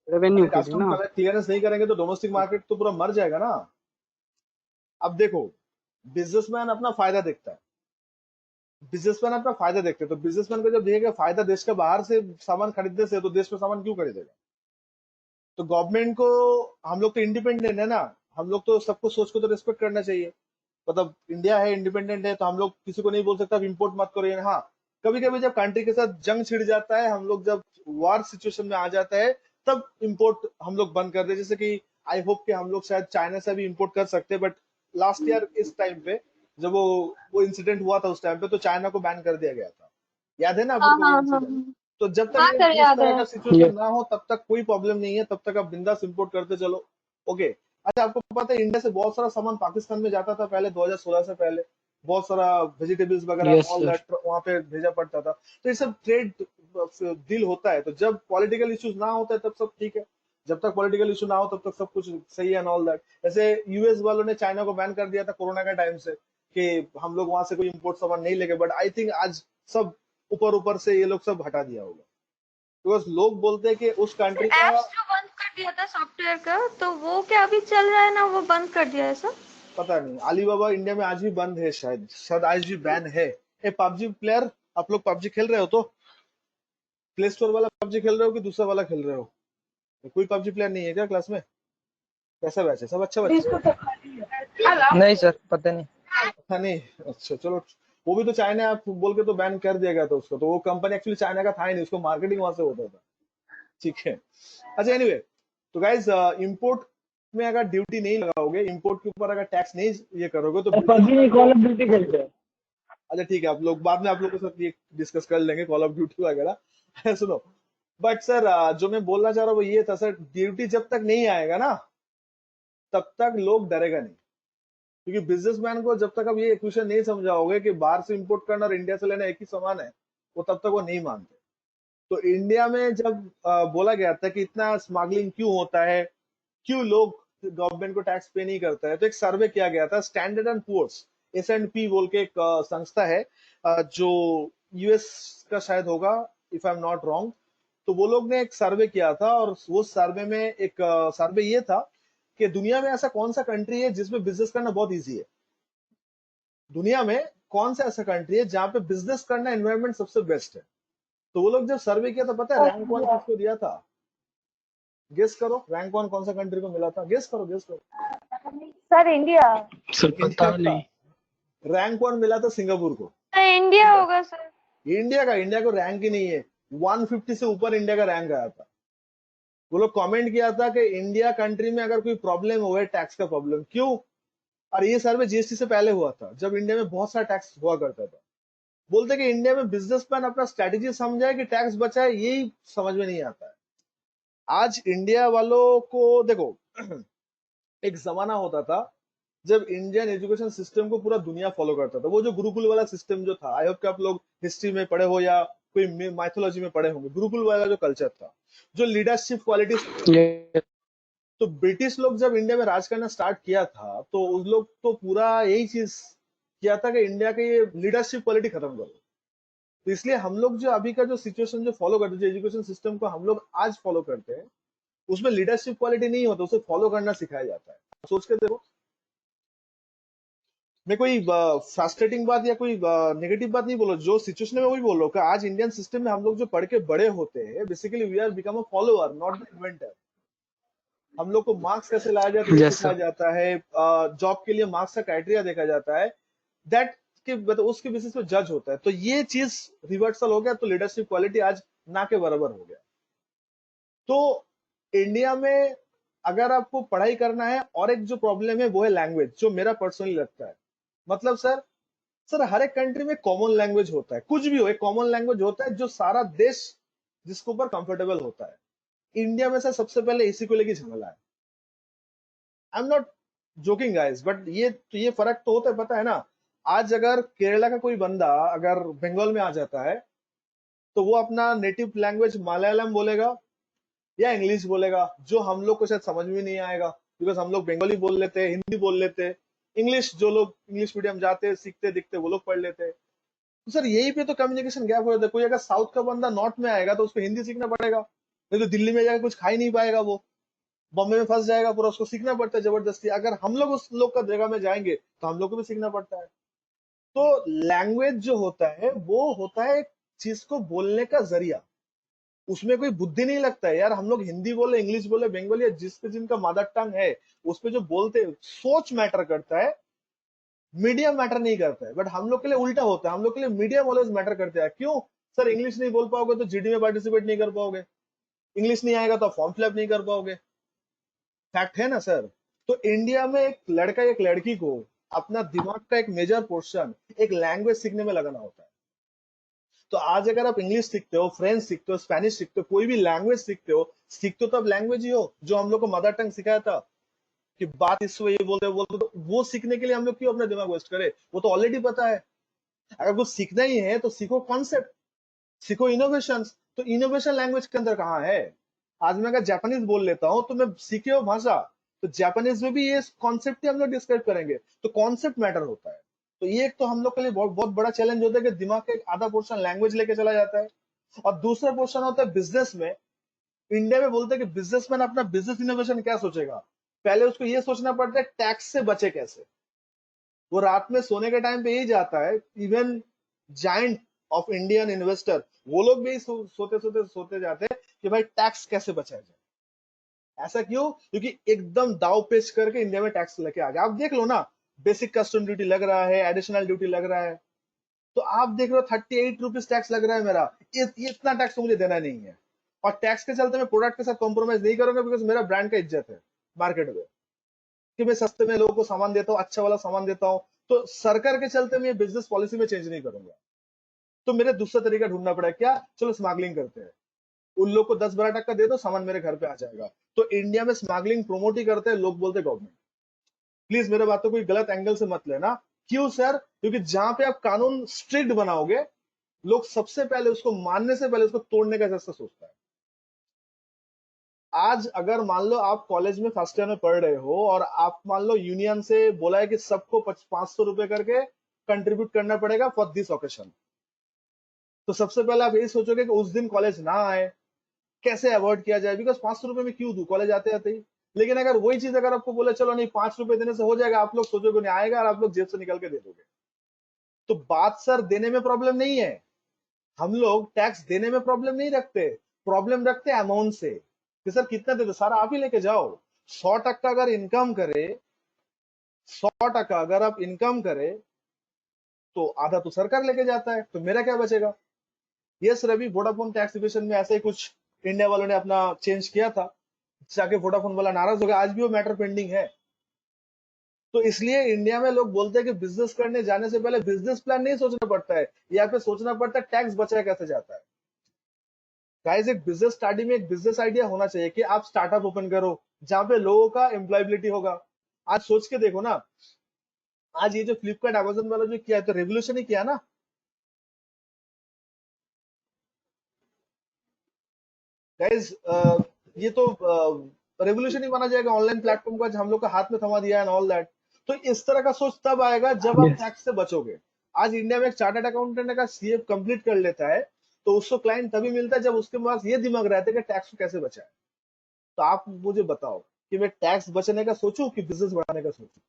रेवेन्यू के लिए कस्टम ना। क्लियरेंस नहीं करेंगे तो डोमेस्टिक मार्केट तो पूरा मर जाएगा ना। अब देखो, बिजनेसमैन अपना फायदा देखता है, बिजनेसमैन अपना फायदा देखते हैं, तो बिजनेसमैन को जब देखेगा फायदा देश के बाहर से सामान खरीदने से, तो देश में सामान क्यों खरीदेगा? तो गवर्नमेंट को, हम लोग तो इंडिपेंडेंट है ना, हम लोग तो सबको सोच को तो रिस्पेक्ट करना चाहिए। मतलब इंडिया है, इंडिपेंडेंट है, तो हम लोग किसी को नहीं बोल सकता इम्पोर्ट मत करो। हाँ, कभी कभी जब कंट्री के साथ जंग छिड़ जाता है, हम लोग जब वार सिचुएशन में आ जाता है, तब इम्पोर्ट हम लोग बंद कर दे। जैसे कि आई होप कि हम लोग शायद चाइना से भी इम्पोर्ट कर सकते हैं, बट लास्ट ईयर इस टाइम पे जब वो इंसिडेंट हुआ था, उस टाइम पे तो चाइना को बैन कर दिया गया था। याद है ना आप लोगों को वो इंसिडेंट? तो जब तक हाँ सर, इस याद तरह है। का सिचुएशन ना हो तब तक कोई प्रॉब्लम नहीं है, तब तक आप बिंदास इंपोर्ट करते चलो। ओके। अच्छा, आपको पता है इंडिया से बहुत सारा सामान पाकिस्तान में जाता था पहले, 2016 से पहले बहुत सारा वेजिटेबल्स वगैरह यस ऑल सर। दैट वहां पे भेजा पड़ता था। तो ये सब ट्रेड डील होता है, तो जब पॉलिटिकल इश्यूज ना होता है तब सब ठीक है, जब तक पॉलिटिकल इशू ना हो तब तक सब कुछ सही है, ऑल दैट। जैसे यूएस वालों ने चाइना को बैन कर दिया था कोरोना के टाइम से कि हम लोग वहां से कोई इम्पोर्ट सामान नहीं लेंगे, बट आई थिंक आज सब ऊपर ऊपर से ये लोग सब हटा दिया होगा, बिकॉज लोग बोलते हैं कि उस कंट्री का, एप्स जो बंद कर दिया था सॉफ्टवेयर का, तो वो क्या अभी चल रहा है ना, वो बंद कर दिया है सर? पता नहीं। अलीबाबा इंडिया में आज भी बंद है, शायद शायद आज भी बैन है। ए पबजी प्लेयर, आप लोग पबजी खेल रहे हो तो प्ले स्टोर वाला पबजी खेल रहे हो कि दूसरा वाला खेल रहे हो? कोई पबजी प्लेयर नहीं है क्या क्लास में? कैसा बैच है, सब अच्छा बच्चा? नहीं सर, पता नहीं। पता नहीं। अच्छा चलो, वो भी तो चाइना आप बोल के तो बैन कर दिया गया था उसको, तो वो कंपनी एक्चुअली चाइना का था ही नहीं, उसको मार्केटिंग वहां से होता था, ठीक है। अच्छा एनीवे, तो गाइज इम्पोर्ट में अगर ड्यूटी नहीं लगाओगे, इम्पोर्ट के ऊपर अगर टैक्स नहीं ये करोगे तो पबजी नहीं, कॉल ऑफ ड्यूटी खेलते हैं। अच्छा ठीक है, आप लोग बाद में आप लोगों के साथ ये डिस्कस कर लेंगे कॉल ऑफ ड्यूटी वगैरह। सुनो, बट सर जो मैं बोलना चाह रहा हूँ वो ये था सर, ड्यूटी जब तक नहीं आएगा ना तब तक लोग डरेगा नहीं, क्योंकि बिजनेसमैन को जब तक आप ये इक्वेशन नहीं समझाओगे कि बाहर से इंपोर्ट करना और इंडिया से लेना एक ही समान है, वो तब तक वो नहीं मानते। तो इंडिया में जब बोला गया था कि इतना स्मगलिंग क्यों होता है, क्यों लोग गवर्नमेंट को टैक्स पे नहीं करता है, तो एक सर्वे किया गया था, स्टैंडर्ड एंड पुअर्स S&P बोल के एक संस्था है जो यूएस का शायद होगा, if I am not wrong. तो वो लोग ने एक सर्वे किया था, और वो सर्वे में एक सर्वे ये था कि दुनिया में ऐसा कौन सा कंट्री है जिसमें बिजनेस करना बहुत इजी है। दुनिया में कौन सा ऐसा कंट्री है जहां पे बिजनेस करना एनवायरमेंट सबसे बेस्ट है। तो वो लोग जब सर्वे किया था, पता है रैंक वन किसको दिया था? गेस करो, रैंक वन कौन सा कंट्री को मिला था? गेस करो, गेस करो। Sir India. सर पता नहीं। रैंक वन मिला था सिंगापुर को। इंडिया होगा सर। इंडिया को रैंक ही नहीं है, 150 से ऊपर इंडिया का रैंक आया था। वो लोग कमेंट किया था कि इंडिया कंट्री में अगर कोई प्रॉब्लम हो टैक्स का प्रॉब्लम, क्यों? और ये सर्वे जीएसटी से पहले हुआ था, जब इंडिया में बहुत सारा टैक्स हुआ करता था। बोलते कि इंडिया में बिजनेसमैन अपना स्ट्रेटेजी समझाए कि टैक्स बचाए, यही समझ में नहीं आता है। आज इंडिया वालों को देखो, एक जमाना होता था जब इंडियन एजुकेशन सिस्टम को पूरा दुनिया फॉलो करता था, वो जो गुरुकुल वाला सिस्टम जो था, आई होप कि आप लोग हिस्ट्री में पढ़े हो या कोई माइथोलॉजी में पढ़े होंगे, गुरुकुल वाला जो कल्चर था, जो लीडरशिप क्वालिटीज तो ब्रिटिश लोग जब इंडिया में राज करना स्टार्ट किया था तो उस लोग तो पूरा यही चीज किया था कि इंडिया का ये लीडरशिप क्वालिटी खत्म करो। तो इसलिए हम लोग जो अभी का जो सिचुएशन जो फॉलो करते हैं, जो एजुकेशन सिस्टम को हम लोग आज फॉलो करते हैं, उसमें लीडरशिप क्वालिटी नहीं होता, उसे फॉलो करना सिखाया जाता है। सोच के देखो, मैं कोई फ्रस्ट्रेटिंग बात या कोई नेगेटिव बात नहीं बोल रहा, जो सिचुएशन है मैं वही बोल रहा हूँ कि आज इंडियन सिस्टम में हम लोग जो पढ़ के बड़े होते हैं, basically we are become a follower not the inventor. हम लोग को मार्क्स कैसे लाया जाता है ये यस सिखाया सर। जाता है, जॉब के लिए मार्क्स का क्राइटेरिया देखा जाता है, दैट के मतलब उसके बेसिस पे जज होता है। तो ये चीज रिवर्सल हो गया, तो लीडरशिप क्वालिटी आज ना के बराबर हो गया। तो इंडिया में अगर आपको पढ़ाई करना है, और एक जो प्रॉब्लम है वो है लैंग्वेज, जो मेरा पर्सनली लगता है। मतलब सर हर एक कंट्री में कॉमन लैंग्वेज होता है, कुछ भी हो एक कॉमन लैंग्वेज होता है जो सारा देश जिसके ऊपर कंफर्टेबल होता है। इंडिया में सर सबसे पहले इसी को लेके झमेला है। I am not joking guys, but ये फर्क तो होता है, पता है ना। आज अगर केरला का कोई बंदा अगर बंगाल में आ जाता है, तो वो अपना नेटिव लैंग्वेज मलयालम बोलेगा या इंग्लिश बोलेगा, जो हम लोग को शायद समझ में नहीं आएगा, बिकॉज हम लोग बंगाली बोल लेते हैं, हिंदी बोल लेते हैं, इंग्लिश जो लोग इंग्लिश मीडियम जाते हैं सीखते दिखते वो लोग पढ़ लेते हैं। तो सर यही पे तो कम्युनिकेशन गैप हो जाता है। कोई अगर साउथ का बंदा नॉर्थ में आएगा तो उसको हिंदी सीखना पड़ेगा, नहीं तो दिल्ली में जाकर कुछ खा ही नहीं पाएगा, वो बॉम्बे में फंस जाएगा पूरा, उसको सीखना पड़ता है जबरदस्ती। अगर हम लोग उस लोग का जगह में जाएंगे तो हम लोग को भी सीखना पड़ता है। तो लैंग्वेज जो होता है वो होता है एक चीज को बोलने का जरिया, उसमें कोई बुद्धि नहीं लगता है यार। हम लोग हिंदी बोले, इंग्लिश बोले, बंगाली या जिनका मदर टंग है उस पे जो बोलते हैं, सोच मैटर करता है, मीडियम मैटर नहीं करता है। बट हम लोग के लिए उल्टा होता है, हम लोग के लिए मीडियम ऑलवेज मैटर करता है। क्यों सर? इंग्लिश नहीं बोल पाओगे तो जीडी में पार्टिसिपेट नहीं कर पाओगे, इंग्लिश नहीं आएगा तो फॉर्म फिलअप नहीं कर पाओगे, फैक्ट है ना सर। तो इंडिया में एक लड़का एक लड़की को अपना दिमाग का एक मेजर पोर्शन एक लैंग्वेज सीखने में लगाना होता है। तो आज अगर आप इंग्लिश सीखते हो, फ्रेंच सीखते हो, स्पेनिश सीखते हो, कोई भी लैंग्वेज सीखते हो तब लैंग्वेज ही हो जो हम लोग को मदर टंग सिखाया था कि बात इस वे बोलते तो वो सीखने के लिए हम लोग क्यों अपना दिमाग वेस्ट करें? वो तो ऑलरेडी पता है। अगर कुछ सीखना ही है तो सीखो कॉन्सेप्ट, सीखो इनोवेशन। तो इनोवेशन लैंग्वेज के अंदर कहाँ है? आज मैं अगर जापानीज बोल लेता हूँ तो मैं सीखे हो भाषा, तो जापानीज में भी ये कॉन्सेप्ट ही हम लोग डिस्क्राइब करेंगे। तो कॉन्सेप्ट मैटर होता है। तो ये एक तो हम लोग के लिए बहुत बहुत बड़ा चैलेंज होता है कि दिमाग का एक आधा पोर्शन लैंग्वेज लेके चला जाता है, और दूसरा पोर्शन होता है बिजनेस में। इंडिया में बोलते हैं कि बिजनेसमैन अपना बिजनेस इनोवेशन क्या सोचेगा, पहले उसको ये सोचना पड़ता है टैक्स से बचे कैसे। वो रात में सोने के टाइम पे यही जाता है। Even giant of Indian investor वो लोग भी सोते जाते हैं कि भाई टैक्स कैसे बचाया जाए। ऐसा क्यों? क्योंकि एकदम दाव पेच करके इंडिया में टैक्स लेके आ गया। आप देख लो ना, बेसिक कस्टम ड्यूटी लग रहा है, एडिशनल ड्यूटी लग रहा है, तो आप देख रहे हो 38 रुपीज टैक्स लग रहा है मेरा। ये इतना टैक्स तो मुझे देना नहीं है, और टैक्स के चलते मैं प्रोडक्ट के साथ कॉम्प्रोमाइज नहीं करूंगा, बिकॉज मेरा ब्रांड का इज्जत है मार्केट में कि मैं सस्ते में लोगों को सामान देता हूँ, अच्छा वाला सामान देता हूँ। तो सरकार के चलते मैं बिजनेस पॉलिसी में चेंज नहीं करूंगा, तो मेरे दूसरा तरीका ढूंढना पड़ा। क्या? चलो स्मगलिंग करते हैं, उन लोग को 10-12 टक्का दे दो, सामान मेरे घर पे आ जाएगा। तो इंडिया में स्मगलिंग प्रमोट ही करते हैं लोग, बोलते गवर्नमेंट। प्लीज मेरे बातों को कोई गलत एंगल से मत लेना। क्यों सर? क्योंकि जहां पे आप कानून स्ट्रिक्ट बनाओगे, लोग सबसे पहले उसको मानने से पहले उसको तोड़ने का रास्ता सोचता है। आज अगर मान लो आप कॉलेज में फर्स्ट ईयर में पढ़ रहे हो, और आप मान लो यूनियन से बोला है कि सबको 500 रुपए करके कंट्रीब्यूट करना पड़ेगा फॉर दिस ओकेशन, तो सबसे पहले आप यही सोचोगे कि उस दिन कॉलेज ना आए, कैसे अवॉइड किया जाए, बिकॉज 500 रुपए में क्यों दूं कॉलेज आते आते ही। लेकिन अगर वही चीज अगर आपको बोले चलो नहीं 5 रुपए देने से हो जाएगा, आप लोग सोचोगे नहीं आएगा, और आप लोग जेब से निकल के दे दोगे। तो बात सर देने में प्रॉब्लम नहीं है, हम लोग टैक्स देने में प्रॉब्लम नहीं रखते, प्रॉब्लम रखते हैं अमाउंट से कि सर कितना दे दो, सारा आप ही लेके जाओ। 100 टक्का अगर इनकम करे, 100 टक्का अगर आप इनकम करे तो आधा तो सरकार लेके जाता है, तो मेरा क्या बचेगा? Yes Ravi, Vodafone tax division में ऐसे ही कुछ इंडिया वालों ने अपना चेंज किया था, जाके वोडाफोन वाला नाराज हो गया, आज भी वो मैटर पेंडिंग है। तो इसलिए इंडिया में लोग बोलते हैं कि बिजनेस करने जाने से पहले बिजनेस प्लान नहीं सोचना पड़ता है, यहाँ पे सोचना पड़ता है टैक्स बचाया कैसे जाता है। गाइस, एक बिजनेस स्टार्टिंग में एक बिजनेस आइडिया होना चाहिए कि आप स्टार्टअप ओपन करो जहां पे लोगों का एम्प्लॉयबिलिटी होगा। आज सोच के देखो ना, आज ये जो फ्लिपकार्ट अमेजन वाला जो किया है, तो रेवोल्यूशन ही किया ना। गाइस, ये तो रेवोल्यूशन ही माना जाएगा ऑनलाइन प्लेटफॉर्म का, हम लोग का हाथ में थमा दिया एंड ऑल दैट। तो इस तरह का सोच तब आएगा जब आप टैक्स से बचोगे। आज इंडिया में एक चार्टर्ड अकाउंटेंट का सीए कंप्लीट कर लेता है तो उसको क्लाइंट तभी मिलता है जब उसके पास ये दिमाग रहता है कि टैक्स को कैसे बचाए। तो आप मुझे बताओ कि मैं टैक्स बचने का सोचूं कि बिजनेस बढ़ाने का सोचूं?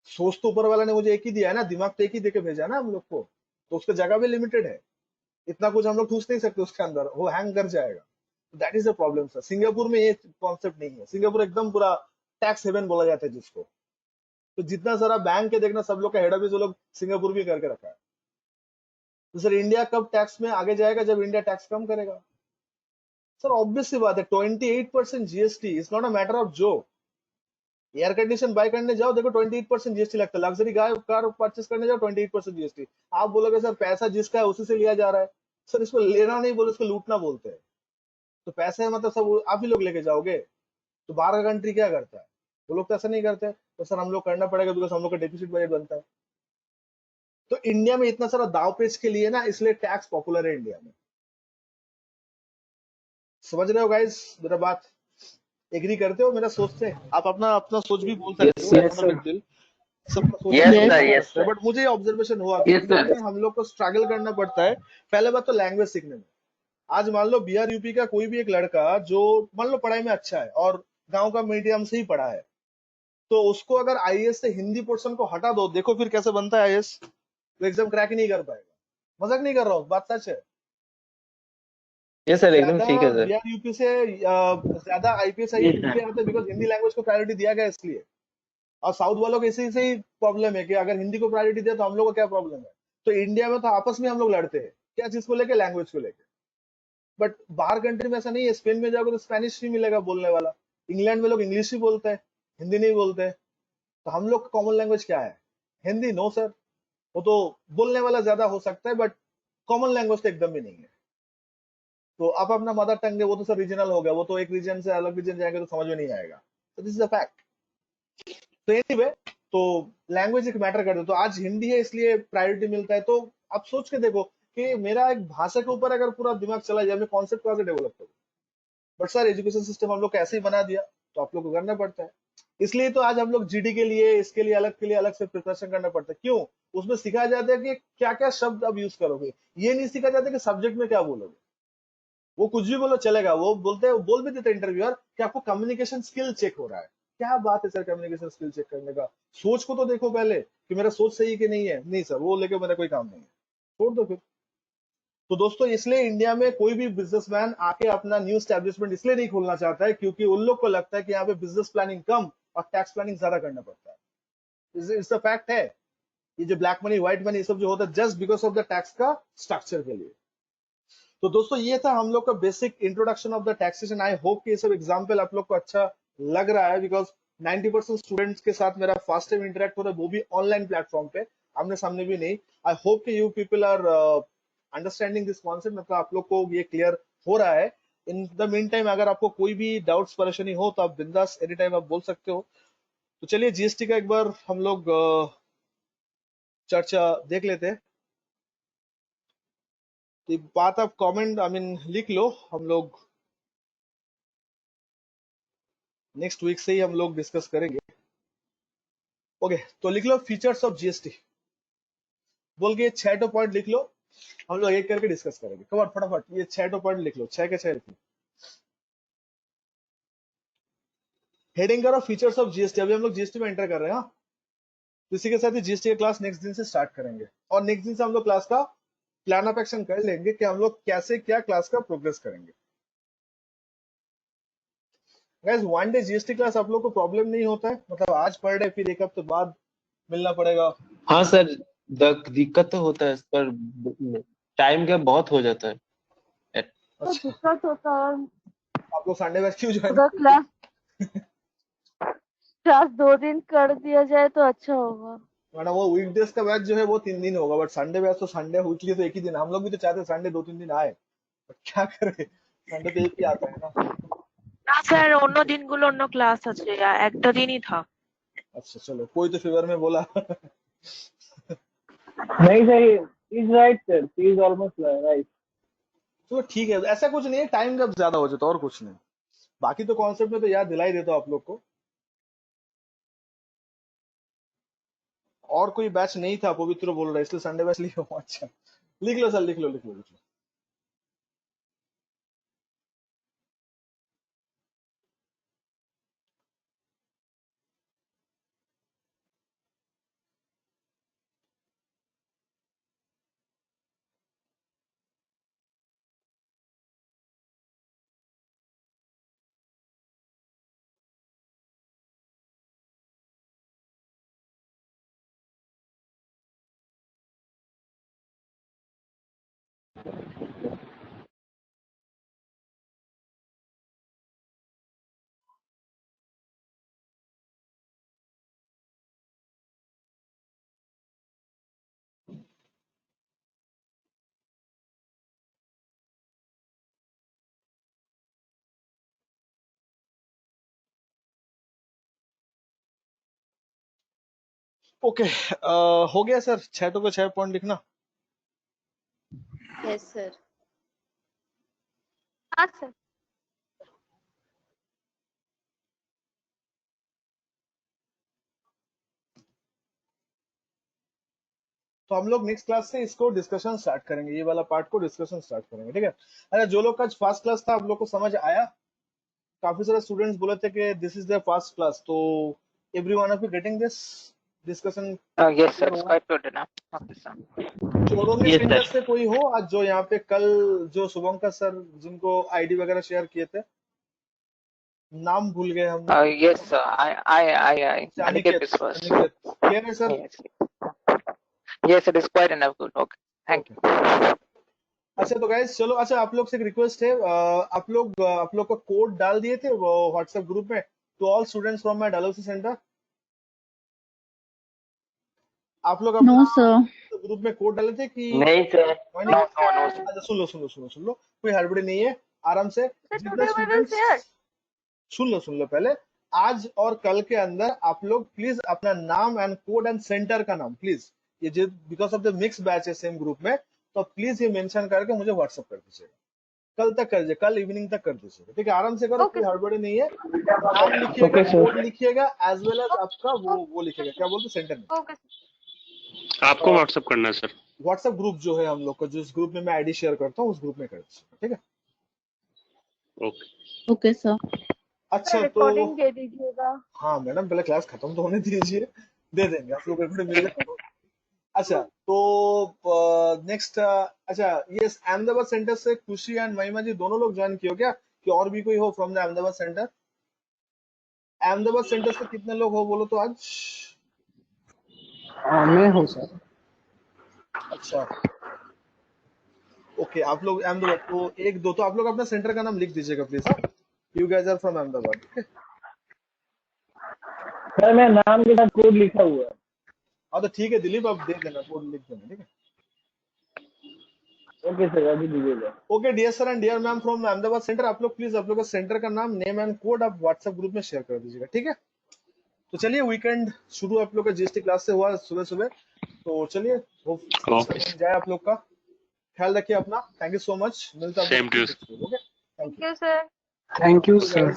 सोच तो ऊपर वाला ने मुझे एक ही दिया है ना, दिमाग तो एक ही देके भेजा है ना हम लोग को, तो उसका जगह भी लिमिटेड है, इतना कुछ हम लोग ठूस नहीं सकते उसके अंदर, वो हैंग कर जाएगा। That is the problem sir. Singapore में ये कॉन्सेप्ट नहीं है, सिंगापुर एकदम पूरा टैक्स हेवन बोला जाता है जिसको। तो जितना सारा बैंक है देखना, सब लोग का हेड ऑफिस वो लोग सिंगापुर भी करके रखा है। तो सर इंडिया कब टैक्स में आगे जाएगा? जब इंडिया टैक्स कम करेगा। सर ऑब्वियस सी बात है, 28% GST is not a matter of joke. Air condition bye करने जाओ, देखो 28% जीएसटी लगता है। लग्जरी कार परचेस करने जाओ, 28% जीएसटी। आप बोलोगे सर पैसा जिसका है उसी से लिया जा रहा है। सर इसको लेना नहीं बोले, इसको लूटना बोलते हैं। तो पैसे मतलब सब आप ही लोग लेके जाओगे। तो बाहर का कंट्री क्या करता है? वो लोग तो ऐसा नहीं करते। तो सर हम लोग करना पड़ेगा बिकॉज हम लोग का डेफिसिट बजट बनता है। तो इंडिया में इतना सारा दाव पेच के लिए ना, इसलिए टैक्स पॉपुलर है इंडिया में। समझ रहे हो गाइस मेरा बात? एग्री करते हो मेरा सोच से? आप अपना अपना सोच भी बोल सकते हो, Yes, बिग डील। सबका सोच Yes, अलग sir. अलग Yes, रहता है, sir. बट मुझे ऑब्जर्वेशन हुआ कि Yes, इंडिया sir. में हम लोग को स्ट्रगल करना पड़ता है। पहले बात तो लैंग्वेज सीखने में। आज मान लो बिहार यूपी का कोई भी एक लड़का जो मान लो पढ़ाई में अच्छा है और गांव का मीडियम से ही पढ़ा है, तो उसको अगर आईएएस से हिंदी पोर्शन को हटा दो, देखो फिर कैसे बनता है आईएएस। वो एग्जाम क्रैक ही नहीं कर पाएगा। मजाक नहीं कर रहा हूँ, बात सच है। Yes, sir. एकदम ज्यादा ठीक है सर। बिहार यूपी से ज्यादा आईपीएस आईएएस इसलिए आते हैं बिकॉज हिंदी लैंग्वेज को प्रायोरिटी दिया गया इसलिए। और साउथ वालों को इसी से ही प्रॉब्लम है कि अगर हिंदी को प्रायोरिटी दे तो हम लोग को क्या प्रॉब्लम है। तो इंडिया में तो आपस में हम लोग लड़ते हैं, क्या चीज को लेके? लैंग्वेज को लेके। बट बाहर कंट्री में ऐसा नहीं है। स्पेन में जाओगे तो स्पेनिश ही मिलेगा बोलने वाला। इंग्लैंड में लोग इंग्लिश ही बोलते हैं, हिंदी नहीं बोलते। तो हम लोग का कॉमन लैंग्वेज क्या है? हिंदी? नो सर, वो तो बोलने वाला ज्यादा हो सकता है बट कॉमन लैंग्वेज तो एकदम भी नहीं है। तो आप अपना मदर टंग है वो तो सर रीजनल हो गया, वो तो एक रीजन से अलग रीजन जाएंगे तो समझ में नहीं आएगा। तो दिस इज अ फैक्ट। तो एनीवे, तो लैंग्वेज एक मैटर करता है। तो आज हिंदी है इसलिए प्रायोरिटी मिलता है। तो आप सोच के देखो कि मेरा एक भाषा के ऊपर अगर पूरा दिमाग चला जाए, मैं कॉन्सेप्ट कहाँ से डेवलप करूँ? बट सर एजुकेशन सिस्टम हम लोग को ऐसे ही बना दिया, तो आप लोग को करना पड़ता है। इसलिए तो आज हम लोग जीडी के लिए, इसके लिए अलग से प्रिपरेशन करना पड़ता है। क्यों? उसमें सिखाया जाता है कि क्या क्या शब्द अब यूज करोगे। ये नहीं सिखाया जाता कि सब्जेक्ट में क्या बोलोगे। वो कुछ भी बोलो चलेगा। वो बोलते हैं, बोल भी देते इंटरव्यूअर कि आपको कम्युनिकेशन स्किल चेक हो रहा है। क्या बात है सर कम्युनिकेशन स्किल चेक करने का? सोच को तो देखो पहले कि मेरा सोच सही है कि नहीं है। नहीं सर, वो लेके मेरा कोई काम नहीं है, छोड़ दो फिर। तो दोस्तों इसलिए इंडिया में कोई भी बिजनेसमैन आके अपना न्यू एस्टेब्लिशमेंट इसलिए नहीं खोलना चाहता है क्योंकि उन लोग को लगता है कि यहाँ पे बिजनेस प्लानिंग कम और टैक्स प्लानिंग ज्यादा करना पड़ता है। इट्स अ फैक्ट है। ये जो ब्लैक मनी, व्हाइट मनी, ये सब जो होता है just because of the tax का स्ट्रक्चर के लिए। तो दोस्तों ये था हम लोग का basic introduction of the taxation. I hope कि ये सब एग्जाम्पल आप लोग को अच्छा लग रहा है बिकॉज 90% स्टूडेंट्स के साथ मेरा फर्स्ट टाइम इंटरेक्ट हो रहा है, वो भी ऑनलाइन प्लेटफॉर्म पे, आमने सामने भी नहीं। आई होप कि you people are understanding this concept, मतलब आप लोग को ये क्लियर हो रहा है। इन द मीन टाइम अगर आपको कोई भी डाउट्स परेशानी हो तो आप बिंदास एनी टाइम आप बोल सकते हो। तो चलिए जीएसटी का एक बार हम लोग चर्चा देख लेते हैं। एक बात आप कमेंट लिख लो, हम लोग नेक्स्ट वीक से ही हम लोग डिस्कस करेंगे। ओके, तो लिख लो फीचर्स ऑफ जीएसटी बोल के 6 पॉइंट लिख लो, हम लोग एक करके डिस्कस करेंगे। कम ऑन फटाफट ये 6 पॉइंट लिख लो, 6 के 6 लिख लो। हेडिंग करो फीचर्स ऑफ जीएसटी। अभी हम लोग जीएसटी में एंटर कर रहे हैं। हाँ, इसी के साथ ही जीएसटी का क्लास नेक्स्ट दिन से स्टार्ट करेंगे और नेक्स्ट दिन से हम लोग क्लास का प्लान ऑफ एक्शन कर लेंगे कि हम लोग कैसे क्या क्लास का प्रोग्रेस करेंगे। Guys one day GST class आप लोग को प्रॉब्लम नहीं होता है? मतलब आज पढ़ रहे फिर एक हफ्ते बाद मिलना पड़ेगा। हाँ सर, दिक्कत तो होता है पर टाइम क्या बहुत हो जाता है। तो अच्छा, दिक्कत होता है। आप लोग संडे बैच क्यों ज्वाइन? अगर क्लास 2 दिन कर दिया जाए तो अच्छा होगा। मैडम वो वीकडेज का बैच जो है वो 3 दिन होगा, बट संडे बैच तो संडे वीकली तो एक ही दिन। हम लोग भी तो चाहते हैं संडे 2-3 दिन आए, बट क्या करें, संडे तो एक ही आता है ना। না স্যার, অন্য দিনগুলো অন্য ক্লাস আছে, একটা দিনই থাক। अच्छा चलो, कोई तो फेवर में बोला। नहीं सही, is right sir, he is almost right. चलो ठीक है, ऐसा कुछ नहीं है, टाइम जब ज्यादा हो जाता और कुछ नहीं। बाकी तो कॉन्सेप्ट में तो याद दिला ही देता हूँ आप लोग को। और कोई बैच नहीं था, पवित्र बोल रहा है, इसलिए संडे बैच लिखो। अच्छा लिख लो सर, लिख लो लिख लो लिख लो। ओके हो गया सर, 6 को 6 पॉइंट लिखना। Yes sir. हाँ सर। तो हम लोग नेक्स्ट क्लास से इसको डिस्कशन स्टार्ट करेंगे, ये वाला पार्ट को डिस्कशन स्टार्ट करेंगे, ठीक है। अरे जो लोग का फर्स्ट क्लास था, आप लोग को समझ आया? काफी सारे स्टूडेंट्स बोले थे कि this is the first class, तो everyone of you getting this discussion? Yes, sir. It's quite good enough. Okay, sir. चोरोनी Yes, सेंटर sir. से कोई हो आज जो यहाँ पे कल जो शुभंकर सर जिनको आईडी वगैरह शेयर किए थे, नाम भूल गए हम। Yes, sir. I. Aniket Biswas. Aniket clear है sir? Yes, it is quite enough. Good. Okay. Thank you. अच्छा तो गाइस चलो, अच्छा आप लोग से एक रिक्वेस्ट है, आप लोग का कोड डाल दिए थे वो व्हाट्सएप ग्रुप में to all students from my Dalhousie centre. आप लोग नो सर। ग्रुप में कोड डाले थे कि नहीं सर। No, अच्छा सुन लो, कोई हड़बड़ी नहीं है, आराम से। जितने स्टूडेंट्स सुन लो पहले, आज और कल के अंदर आप लोग प्लीज अपना नाम एंड कोड एंड सेंटर का नाम प्लीज, ये because of the mix batch है सेम ग्रुप में, तो प्लीज ये मेंशन करके मुझे व्हाट्सएप कर दीजिएगा, कल तक कर दीजिए, कल इवनिंग तक कर दीजिएगा, ठीक है। आराम से करो, कोई हड़बड़ी नहीं है। नाम लिखिएगा, कोड लिखिएगा, एज वेल एज आपका वो लिखिएगा, क्या बोलते सेंटर में। आपको व्हाट्सएप करना है सर? व्हाट्सएप ग्रुप जो है हम लोग का, जिस ग्रुप में मैं आईडी शेयर करता हूँ उस ग्रुप में कर दीजिएगा, ठीक है। Okay sir. अच्छा तो रिकॉर्डिंग दे दीजिएगा। हाँ मैडम, पहले क्लास खत्म तो होने दीजिए, दे देंगे आप लोग को, मिल जाएगा। अच्छा तो नेक्स्ट, अच्छा ये अहमदाबाद सेंटर से खुशी एंड महिमा जी दोनों लोग ज्वाइन किए हो क्या, कि और भी कोई हो from the Ahmedabad centre? Ahmedabad centre से कितने लोग हो बोलो तो आज? मैं हूँ सर। अच्छा ओके, आप लोग अहमदाबाद, तो एक दो तो आप लोग अपना सेंटर का नाम लिख दीजिएगा प्लीज। हाँ, you guys are from Ahmedabad, okay. Sir मैं नाम के साथ कोड लिखा हुआ है। हाँ तो ठीक है दिलीप, आप दे देना, कोड लिख देना, ठीक है। ओके सर, अभी दीजिएगा। Okay dear sir and dear ma'am from Ahmedabad center, आप लोग प्लीज आप लोग का सेंटर का नाम, नेम एंड कोड आप व्हाट्सएप ग्रुप में शेयर कर दीजिएगा, ठीक है। तो चलिए वीकेंड शुरू आप लोग का जीएसटी क्लास से हुआ सुबह, तो चलिए होप जाए आप लोग का, ख्याल रखिए अपना। थैंक यू सो मच, मिलता है। Same to you. Okay, thank you sir. Thank you sir. You.